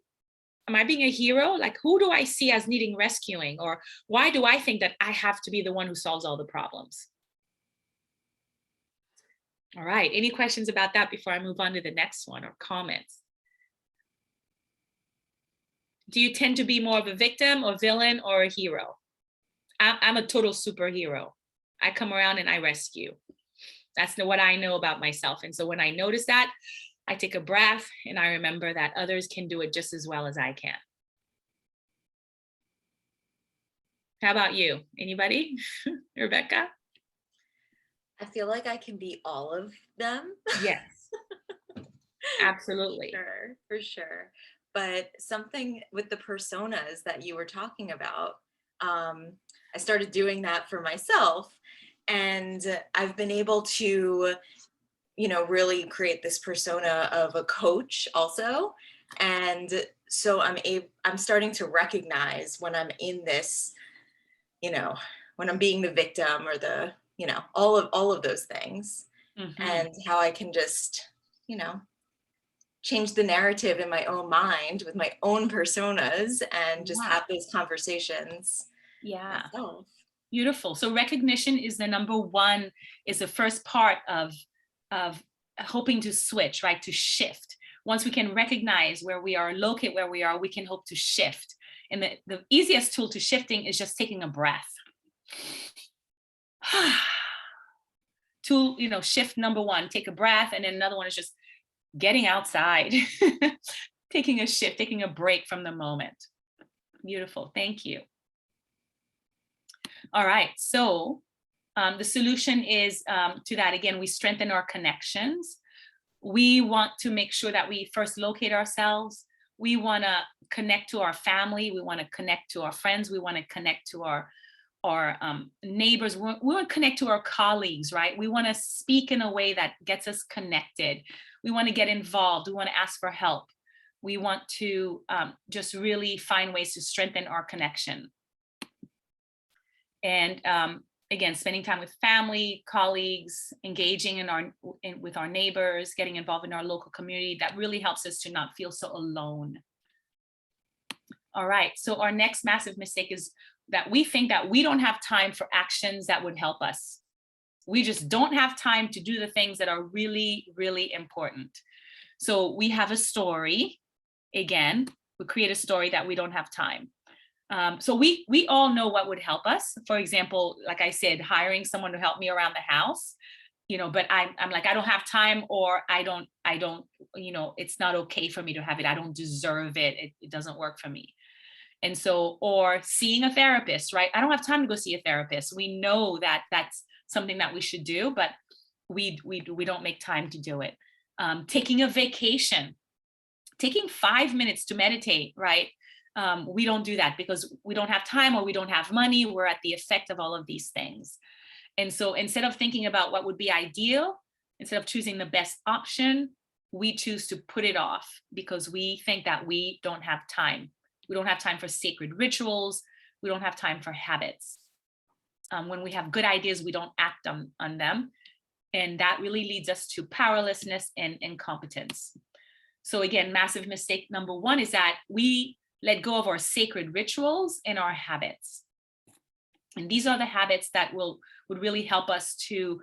Speaker 1: Am I being a hero? Like, who do I see as needing rescuing? Or why do I think that I have to be the one who solves all the problems? All right, any questions about that before I move on to the next one, or comments? Do you tend to be more of a victim or villain or a hero? I'm a total superhero. I come around and I rescue. That's what I know about myself. And so when I notice that, I take a breath and I remember that others can do it just as well as I can. How about you? Anybody? Rebecca?
Speaker 7: I feel like I can be all of them.
Speaker 1: Yes, absolutely.
Speaker 7: For sure. But something with the personas that you were talking about, I started doing that for myself, and I've been able to, you know, really create this persona of a coach also. And so I'm starting to recognize when I'm in this, you know, when I'm being the victim or the, you know, all of those things, and how I can just, you know, change the narrative in my own mind with my own personas and just have those conversations.
Speaker 1: Yeah.
Speaker 7: Myself.
Speaker 1: Beautiful. So recognition is the first part of hoping to switch, right? To shift. Once we can recognize where we are, locate where we are, we can hope to shift. And the easiest tool to shifting is just taking a breath. Tool, you know, shift number one, take a breath. And then another one is just getting outside, taking a shift, taking a break from the moment. Beautiful. Thank you. All right, so the solution is to that, again, we strengthen our connections. We want to make sure that we first locate ourselves. We want to connect to our family. We want to connect to our friends. We want to connect to our neighbors. We want to connect to our colleagues, right? We want to speak in a way that gets us connected. We want to get involved. We want to ask for help. We want to just really find ways to strengthen our connection. And again, spending time with family, colleagues, engaging with our neighbors, getting involved in our local community, that really helps us to not feel so alone. All right, so our next massive mistake is that we think that we don't have time for actions that would help us. We just don't have time to do the things that are really, really important. So we have a story. Again, we create a story that we don't have time. So we all know what would help us. For example, like I said, hiring someone to help me around the house, but I'm like, I don't have time, or I don't, it's not okay for me to have it. I don't deserve it. It doesn't work for me. And so, or seeing a therapist, right? I don't have time to go see a therapist. We know that that's something that we should do, but we don't make time to do it. Taking a vacation, taking 5 minutes to meditate, right? We don't do that because we don't have time or we don't have money. We're at the effect of all of these things. And so instead of thinking about what would be ideal, instead of choosing the best option, we choose to put it off because we think that we don't have time. We don't have time for sacred rituals. We don't have time for habits. When we have good ideas, we don't act on them. And that really leads us to powerlessness and incompetence. So again, massive mistake number one is that we let go of our sacred rituals and our habits. And these are the habits that would really help us to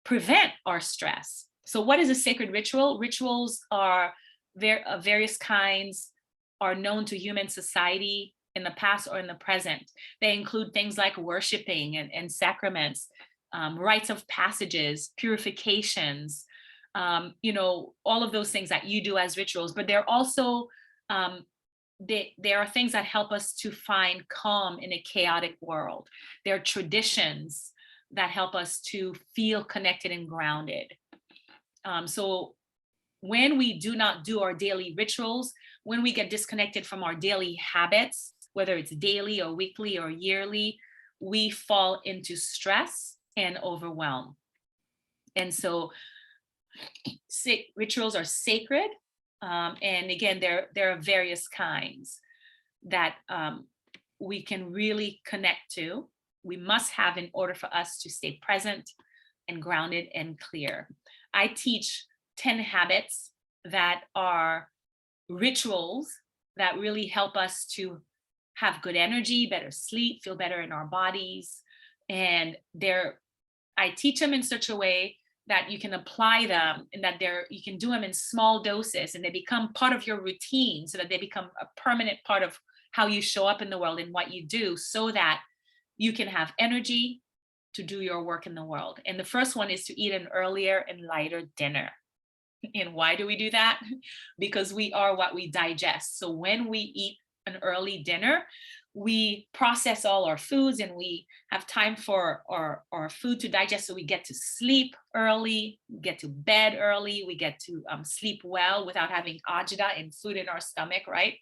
Speaker 1: prevent our stress. So what is a sacred ritual? Rituals are various kinds, are known to human society in the past or in the present. They include things like worshiping and sacraments, rites of passages, purifications, all of those things that you do as rituals, but they're also, there are things that help us to find calm in a chaotic world. There are traditions that help us to feel connected and grounded. So when we do not do our daily rituals, when we get disconnected from our daily habits, whether it's daily or weekly or yearly, we fall into stress and overwhelm. And so rituals are sacred. And again, there are various kinds that we can really connect to. We must have in order for us to stay present and grounded and clear. I teach 10 habits that are rituals that really help us to have good energy, better sleep, feel better in our bodies. And I teach them in such a way that you can apply them and that you can do them in small doses and they become part of your routine so that they become a permanent part of how you show up in the world and what you do so that you can have energy to do your work in the world. And the first one is to eat an earlier and lighter dinner. And why do we do that? Because we are what we digest. So when we eat an early dinner, we process all our foods and we have time for our food to digest. So we get to sleep early, we get to bed early, we get to sleep well without having agita and food in our stomach, right?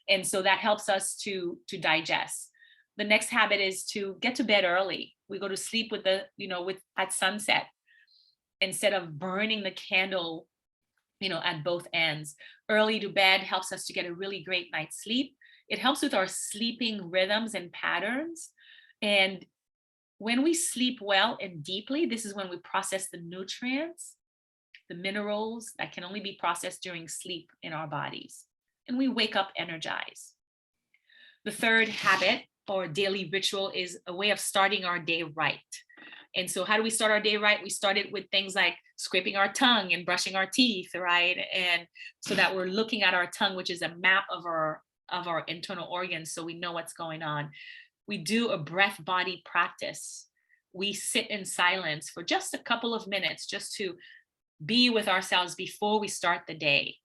Speaker 1: And so that helps us to digest. The next habit is to get to bed early. We go to sleep at sunset instead of burning the candle, at both ends. Early to bed helps us to get a really great night's sleep. It helps with our sleeping rhythms and patterns. And when we sleep well and deeply, this is when we process the nutrients, the minerals that can only be processed during sleep in our bodies. And we wake up energized. The third habit or daily ritual is a way of starting our day right. And so how do we start our day right? We started with things like scraping our tongue and brushing our teeth, right? And so that we're looking at our tongue, which is a map of our internal organs, so we know what's going on. We do a breath body practice. We sit in silence for just a couple of minutes just to be with ourselves before we start the day.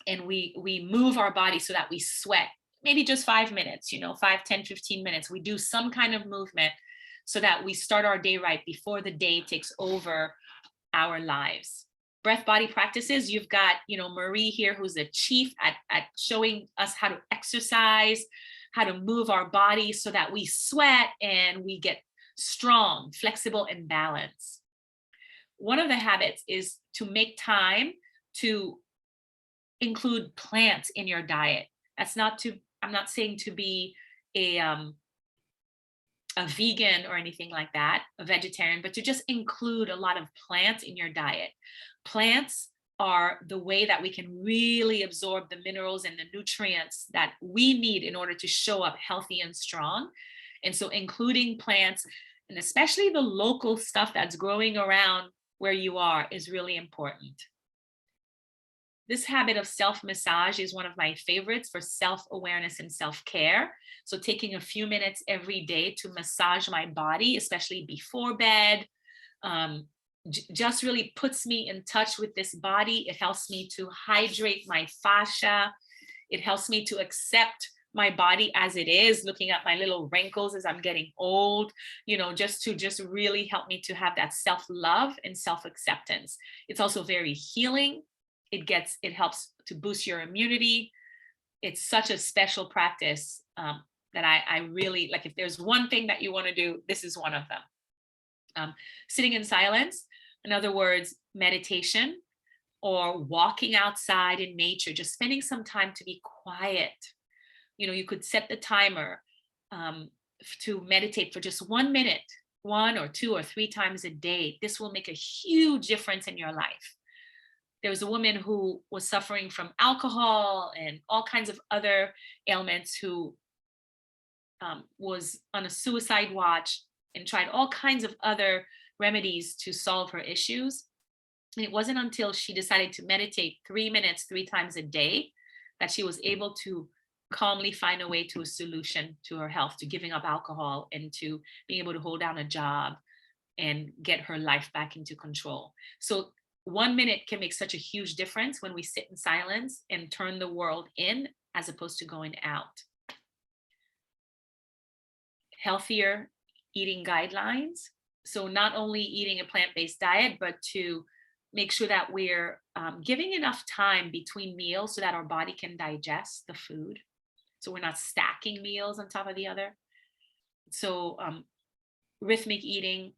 Speaker 1: And we move our body so that we sweat. maybe just 5 minutes, 5, 10, 15 minutes. We do some kind of movement so that we start our day right before the day takes over our lives. Breath body practices, you've got, Marie here, who's a chief at showing us how to exercise, how to move our body so that we sweat and we get strong, flexible, and balanced. One of the habits is to make time to include plants in your diet. I'm not saying to be a vegan or anything like that, a vegetarian, but to just include a lot of plants in your diet. Plants are the way that we can really absorb the minerals and the nutrients that we need in order to show up healthy and strong. And so including plants, and especially the local stuff that's growing around where you are, is really important. This habit of self-massage is one of my favorites for self-awareness and self-care. So taking a few minutes every day to massage my body, especially before bed, just really puts me in touch with this body. It helps me to hydrate my fascia. It helps me to accept my body as it is, looking at my little wrinkles as I'm getting old, just to really help me to have that self-love and self-acceptance. It's also very healing. It helps to boost your immunity. It's such a special practice that I really like. If there's one thing that you want to do, this is one of them. Sitting in silence, in other words, meditation, or walking outside in nature, just spending some time to be quiet. You could set the timer to meditate for just 1 minute, 1 or 2 or 3 times a day. This will make a huge difference in your life. There was a woman who was suffering from alcohol and all kinds of other ailments who was on a suicide watch and tried all kinds of other remedies to solve her issues. And it wasn't until she decided to meditate 3 minutes, 3 times a day, that she was able to calmly find a way to a solution to her health, to giving up alcohol and to being able to hold down a job and get her life back into control. So 1 minute can make such a huge difference when we sit in silence and turn the world in as opposed to going out. Healthier eating guidelines. So not only eating a plant-based diet, but to make sure that we're giving enough time between meals so that our body can digest the food. So we're not stacking meals on top of the other. So rhythmic eating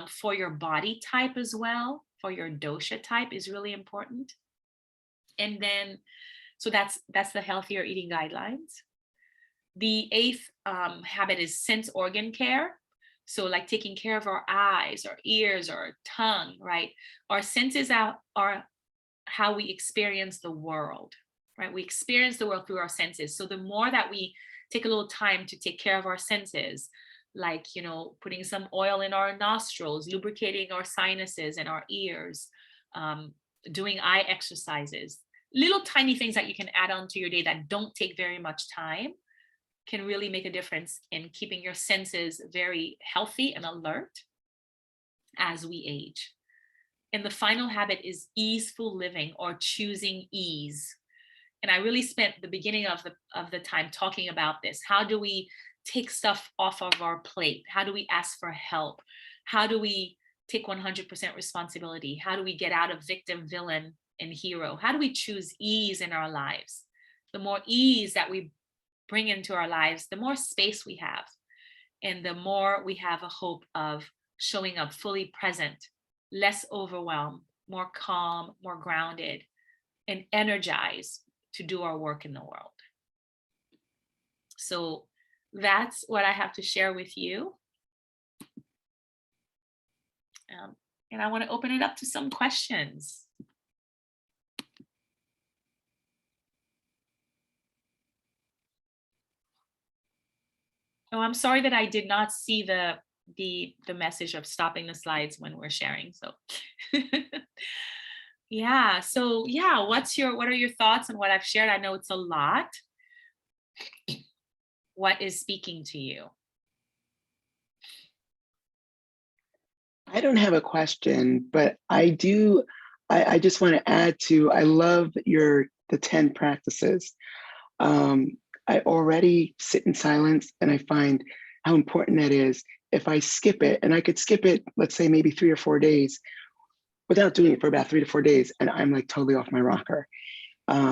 Speaker 1: for your body type as well, for your dosha type, is really important. And then, so that's the healthier eating guidelines. The 8th habit is sense organ care. So like taking care of our eyes, our ears, our tongue, right? Our senses are how we experience the world, right? We experience the world through our senses. So the more that we take a little time to take care of our senses, like, putting some oil in our nostrils, lubricating our sinuses and our ears, doing eye exercises, little tiny things that you can add on to your day that don't take very much time, can really make a difference in keeping your senses very healthy and alert as we age. And the final habit is easeful living, or choosing ease. And I really spent the beginning of the time talking about this. How do we take stuff off of our plate? How do we ask for help? How do we take 100% responsibility? How do we get out of victim, villain, and hero? How do we choose ease in our lives? The more ease that we bring into our lives, the more space we have, and the more we have a hope of showing up fully present, less overwhelmed, more calm, more grounded, and energized to do our work in the world. So that's what I have to share with you. And I want to open it up to some questions. Oh, I'm sorry that I did not see the message of stopping the slides when we're sharing. So yeah, what are your thoughts on what I've shared? I know it's a lot. What is speaking to you?
Speaker 5: I don't have a question, but I just want to add to, I love the 10 practices. I already sit in silence, and I find how important that is. If I skip it, and I could skip it, let's say maybe 3 or 4 days without doing it for about 3 to 4 days, and I'm like totally off my rocker.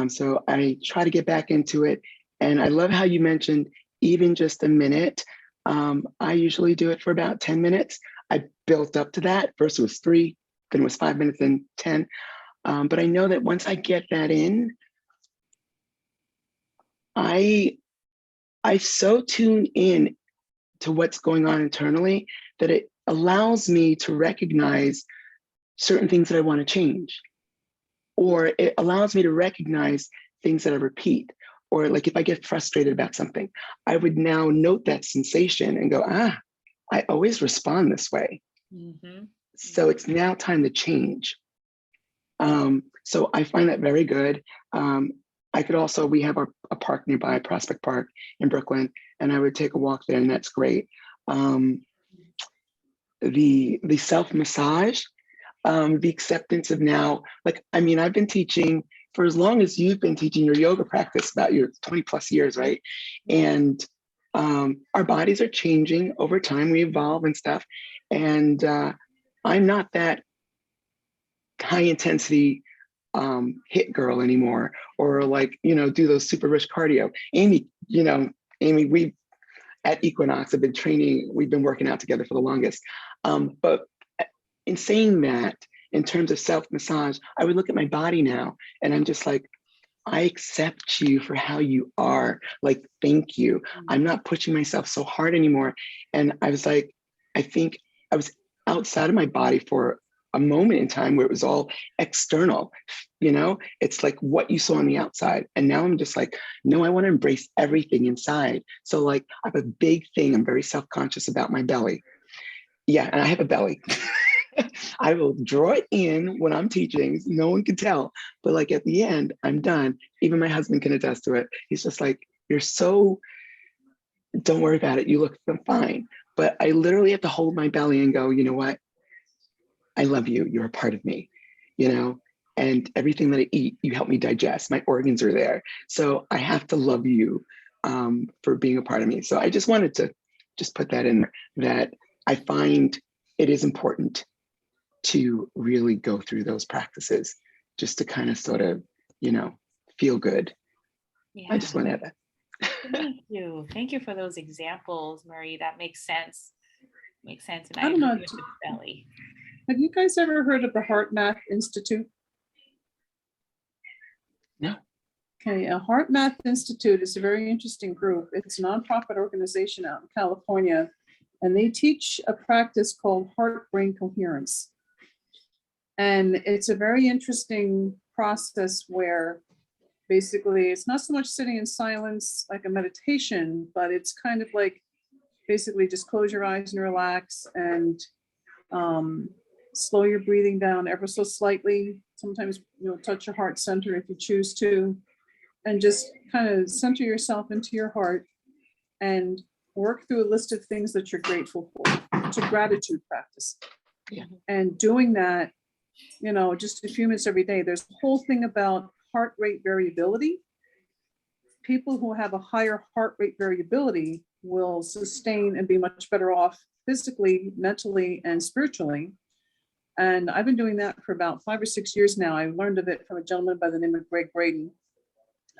Speaker 5: So I try to get back into it. And I love how you mentioned even just a minute. I usually do it for about 10 minutes. I built up to that. First it was 3, then it was 5 minutes, then 10. But I know that once I get that in, I so tune in to what's going on internally that it allows me to recognize certain things that I want to change, or it allows me to recognize things that I repeat. Or like if I get frustrated about something, I would now note that sensation and go, I always respond this way.
Speaker 1: Mhm.
Speaker 5: So it's now time to change. So I find that very good. I could also, we have a park nearby, Prospect Park in Brooklyn, and I would take a walk there, and that's great. The self-massage, the acceptance of now, like, I mean, I've been teaching for as long as you've been teaching your yoga practice, about your 20 plus years, right? And our bodies are changing over time, we evolve and stuff. And I'm not that high intensity hit girl anymore, or like, do those super rich cardio. Amy, we at Equinox have been training, we've been working out together for the longest. But in saying that, in terms of self-massage, I would look at my body now and I'm just like, I accept you for how you are. Like, thank you. I'm not pushing myself so hard anymore. And I was like, I think I was outside of my body for a moment in time where it was all external, it's like what you saw on the outside. And now I'm just like, no, I want to embrace everything inside. So like, I have a big thing. I'm very self-conscious about my belly. Yeah, and I have a belly. I will draw it in when I'm teaching. No one can tell. But like at the end, I'm done. Even my husband can attest to it. He's just like, don't worry about it. You look fine. But I literally have to hold my belly and go, you know what? I love you. You're a part of me, and everything that I eat, you help me digest. My organs are there. So I have to love you for being a part of me. So I just wanted to just put that in there, that I find it is important to really go through those practices just to kind of sort of, feel good.
Speaker 1: Yeah.
Speaker 5: I just want to add that.
Speaker 1: Thank you. Thank you for those examples, Marie. That makes sense. Makes sense. And
Speaker 6: I don't know.
Speaker 1: agree with the belly.
Speaker 6: Have you guys ever heard of the Heart Math Institute?
Speaker 5: No.
Speaker 6: Okay, a Heart Math Institute is a very interesting group. It's a nonprofit organization out in California, and they teach a practice called heart-brain coherence. And it's a very interesting process where basically it's not so much sitting in silence like a meditation, but it's kind of like basically just close your eyes and relax, and slow your breathing down ever so slightly. Sometimes touch your heart center if you choose to, and just kind of center yourself into your heart and work through a list of things that you're grateful for. It's a gratitude practice.
Speaker 5: Yeah.
Speaker 6: And doing that, just a few minutes every day. There's a whole thing about heart rate variability. People who have a higher heart rate variability will sustain and be much better off physically, mentally, and spiritually. And I've been doing that for about 5 or 6 years now. I learned of it from a gentleman by the name of Greg Braden,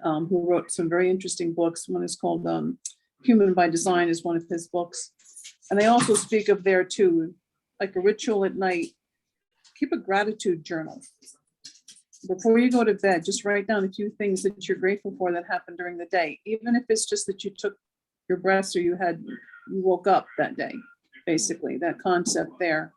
Speaker 6: who wrote some very interesting books. One is called Human by Design is one of his books. And they also speak of there too, like a ritual at night. Keep a gratitude journal. Before you go to bed, just write down a few things that you're grateful for that happened during the day, even if it's just that you took your breaths or you woke up that day, basically, that concept there.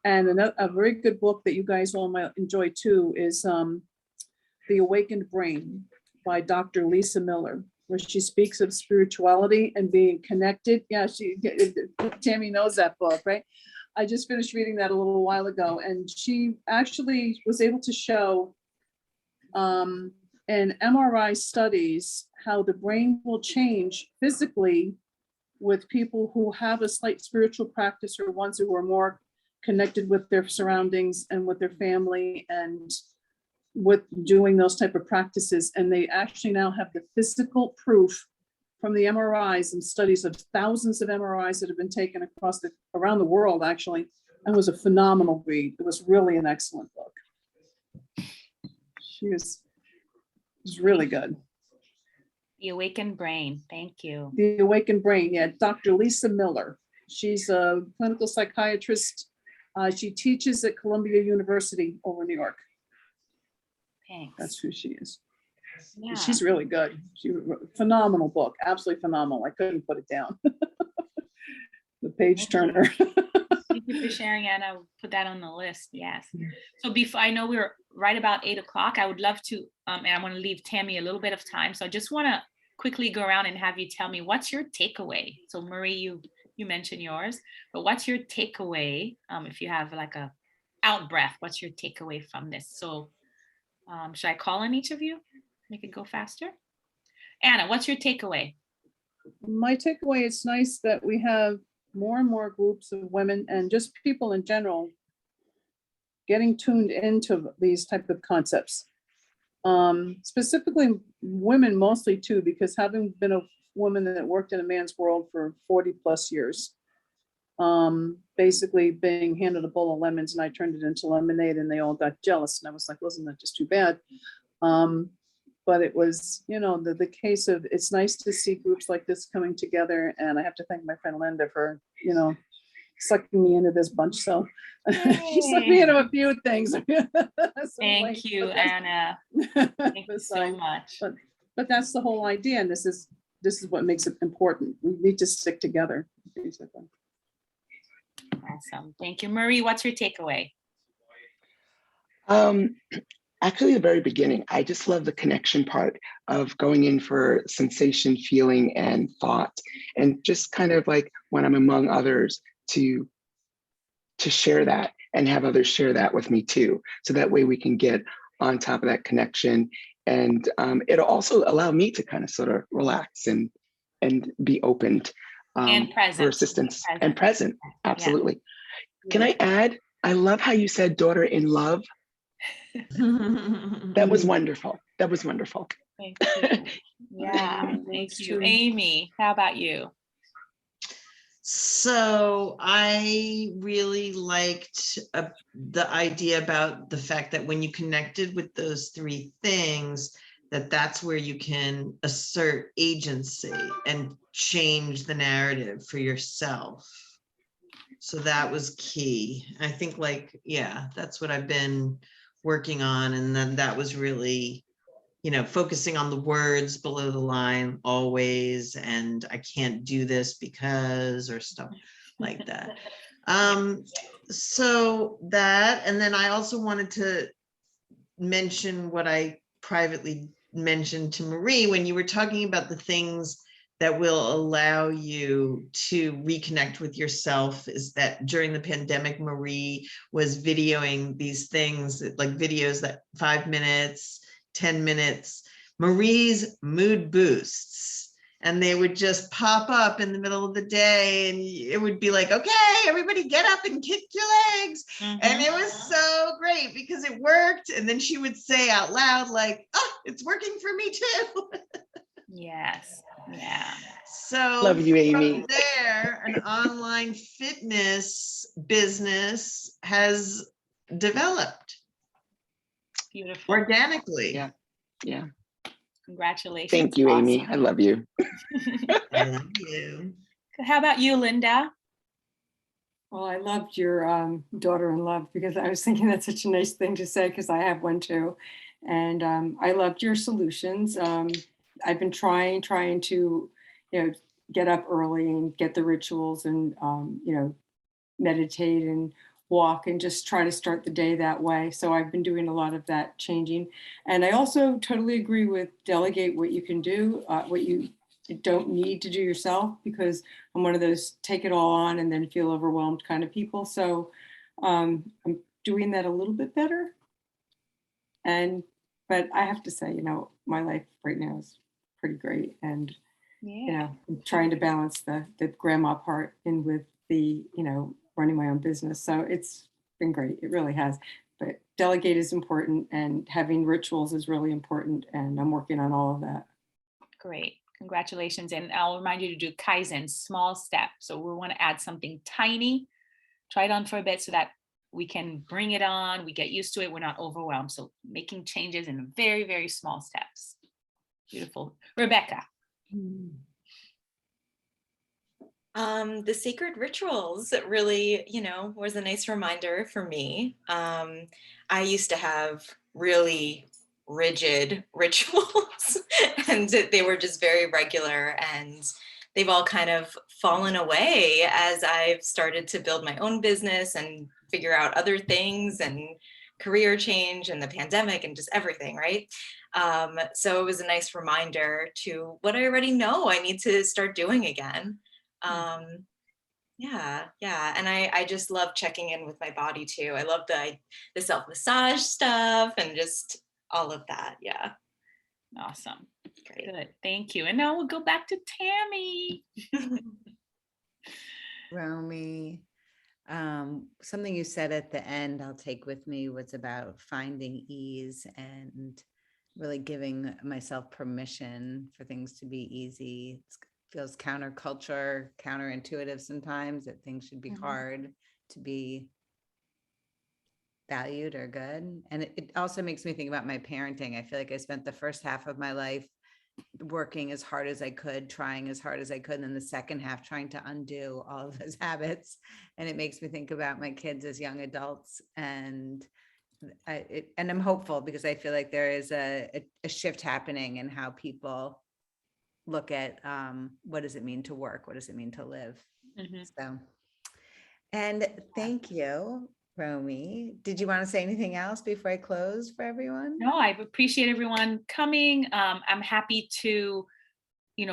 Speaker 6: And a very good book that you guys all might enjoy too is The Awakened Brain by Dr. Lisa Miller, where she speaks of spirituality and being connected. Yeah, Tammy knows that book, right? I just finished reading that a little while ago, and she actually was able to show in MRI studies how the brain will change physically with people who have a slight spiritual practice or ones who are more connected with their surroundings and with their family and with doing those type of practices. And they actually now have the physical proof from the MRIs and studies of thousands of MRIs that have been taken around the world, actually. And it was a phenomenal read. It was really an excellent book. She was really good.
Speaker 1: The Awakened Brain. Thank you.
Speaker 6: The Awakened Brain. Yeah, Dr. Lisa Miller. She's a clinical psychiatrist. She teaches at Columbia University over in New York.
Speaker 1: Thanks.
Speaker 6: That's who she is.
Speaker 1: Yeah.
Speaker 6: She's really good. Phenomenal book. Absolutely phenomenal. I couldn't put it down. The page turner.
Speaker 1: Thank you for sharing, Anna. I'll put that on the list. Yes. So before, I know we're right about 8 o'clock. I would love to, and I want to leave Tammy a little bit of time. So I just want to quickly go around and have you tell me what's your takeaway. So Marie, you mentioned yours, but what's your takeaway? If you have like a out breath, what's your takeaway from this? So should I call on each of you? Make it go faster. Anna, what's your takeaway?
Speaker 6: My takeaway, it's nice that we have more and more groups of women and just people in general getting tuned into these type of concepts. Specifically women mostly too, because having been a woman that worked in a man's world for 40 plus years, basically being handed a bowl of lemons and I turned it into lemonade and they all got jealous. And I was like, wasn't that just too bad? But it was, the case of, it's nice to see groups like this coming together. And I have to thank my friend Linda for, sucking me into this bunch. So she sucked me into a few things. So
Speaker 1: Thank you, Anna. Thank you so much.
Speaker 6: But that's the whole idea. And this is what makes it important. We need to stick together. Basically.
Speaker 1: Awesome. Thank you. Marie, what's your takeaway?
Speaker 5: Actually, the very beginning, I just love the connection part of going in for sensation, feeling, and thought. And just kind of like when I'm among others to share that and have others share that with me too. So that way we can get on top of that connection. And it'll also allow me to kind of sort of relax and be opened
Speaker 1: and present.
Speaker 5: for assistance and present. Absolutely. Yeah. Can I add, I love how you said daughter in love. That was wonderful. That was wonderful.
Speaker 1: Thank you. Yeah, thank you. Amy, how about you?
Speaker 4: So I really liked the idea about the fact that when you connected with those three things, that's where you can assert agency and change the narrative for yourself. So that was key. I think that's what I've been working on. And then that was really, focusing on the words below the line always, and I can't do this because, or stuff like that. So that, and then I also wanted to mention what I privately mentioned to Marie when you were talking about the things that will allow you to reconnect with yourself, is that during the pandemic, Marie was videoing these things, like videos that 5 minutes, 10 minutes, Marie's mood boosts. And they would just pop up in the middle of the day and it would be like, okay, everybody get up and kick your legs. Mm-hmm. And it was so great because it worked. And then she would say out loud, like, oh, it's working for me too.
Speaker 1: Yes. Yeah.
Speaker 4: So
Speaker 5: love you, Amy.
Speaker 4: From there, an online fitness business has developed.
Speaker 1: Beautiful.
Speaker 4: Organically.
Speaker 5: Yeah. Yeah.
Speaker 1: Congratulations.
Speaker 5: Thank you,
Speaker 1: awesome.
Speaker 5: Amy. I love you.
Speaker 4: I love you.
Speaker 1: How about you, Linda?
Speaker 3: Well, I loved your daughter in love, because I was thinking that's such a nice thing to say, because I have one too. And I loved your solutions. I've been trying to, get up early and get the rituals and, meditate and walk and just try to start the day that way. So I've been doing a lot of that changing. And I also totally agree with delegate what you can do, what you don't need to do yourself, because I'm one of those take it all on and then feel overwhelmed kind of people. So I'm doing that a little bit better. But I have to say, my life right now is pretty great. And, I'm trying to balance the grandma part in with the, running my own business. So it's been great. It really has. But delegate is important, and having rituals is really important. And I'm working on all of that.
Speaker 1: Great. Congratulations. And I'll remind you to do Kaizen, small step. So we want to add something tiny, try it on for a bit so that we can bring it on, we get used to it, we're not overwhelmed. So making changes in very, very small steps. Beautiful. Rebecca.
Speaker 7: The sacred rituals really, was a nice reminder for me. I used to have really rigid rituals and they were just very regular, and they've all kind of fallen away as I've started to build my own business and figure out other things and career change and the pandemic and just everything, right? So it was a nice reminder to what I already know I need to start doing again. Yeah. And I just love checking in with my body too. I love the self-massage stuff and just all of that. Yeah.
Speaker 1: Awesome.
Speaker 7: Great.
Speaker 1: Good. Thank you. And now we'll go back to Tammy.
Speaker 2: Romy, something you said at the end, I'll take with me, was about finding ease and really giving myself permission for things to be easy. It feels counterculture, counterintuitive sometimes, that things should be hard to be valued or good. And it also makes me think about my parenting. I feel like I spent the first half of my life working as hard as I could, trying as hard as I could, and then the second half trying to undo all of those habits. And it makes me think about my kids as young adults, and I'm hopeful because I feel like there is a shift happening in how people look at what does it mean to work, what does it mean to live. So, and thank you, Romy. Did you want to say anything else before I close for everyone?
Speaker 1: No, I appreciate everyone coming. I'm happy to,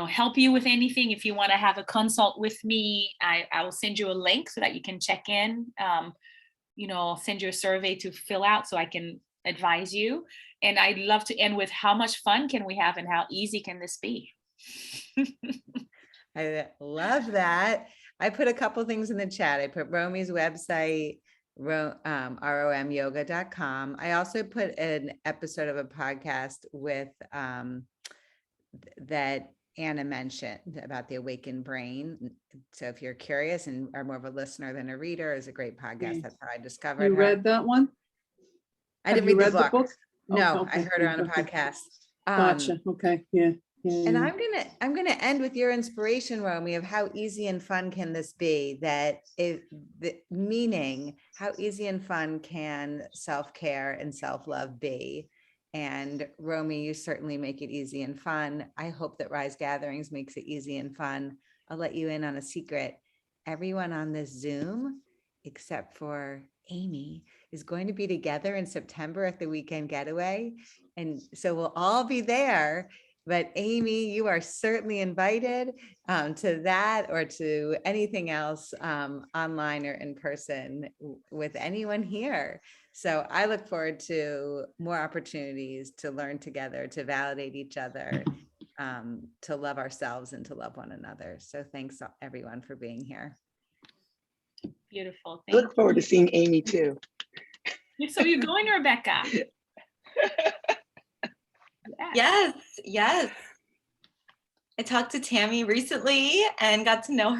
Speaker 1: help you with anything. If you want to have a consult with me, I will send you a link so that you can check in. I'll send you a survey to fill out so I can advise you. And I'd love to end with how much fun can we have and how easy can this be?
Speaker 2: I love that. I put a couple things in the chat. I put Romy's website, romyoga.com. I also put an episode of a podcast with that Anna mentioned about the awakened brain. So if you're curious and are more of a listener than a reader, it's a great podcast. That's how I discovered
Speaker 6: You
Speaker 2: her.
Speaker 6: read that one?
Speaker 2: I didn't read the book. No,
Speaker 6: Okay,
Speaker 2: I heard her on a
Speaker 6: okay.
Speaker 2: podcast.
Speaker 6: Gotcha. Okay. Yeah.
Speaker 2: And I'm gonna end with your inspiration, Romy, of how easy and fun can this be? Meaning, how easy and fun can self-care and self-love be? And Romy, you certainly make it easy and fun. I hope that Rise Gatherings makes it easy and fun. I'll let you in on a secret. Everyone on this Zoom, except for Amy, is going to be together in September at the weekend getaway. And so we'll all be there. But Amy, you are certainly invited to that or to anything else online or in person with anyone here. So I look forward to more opportunities to learn together, to validate each other, to love ourselves and to love one another. So thanks everyone for being here.
Speaker 1: Beautiful.
Speaker 5: I look forward to seeing Amy too.
Speaker 1: So you're going, Rebecca?
Speaker 7: Yes. I talked to Tammy recently and got to know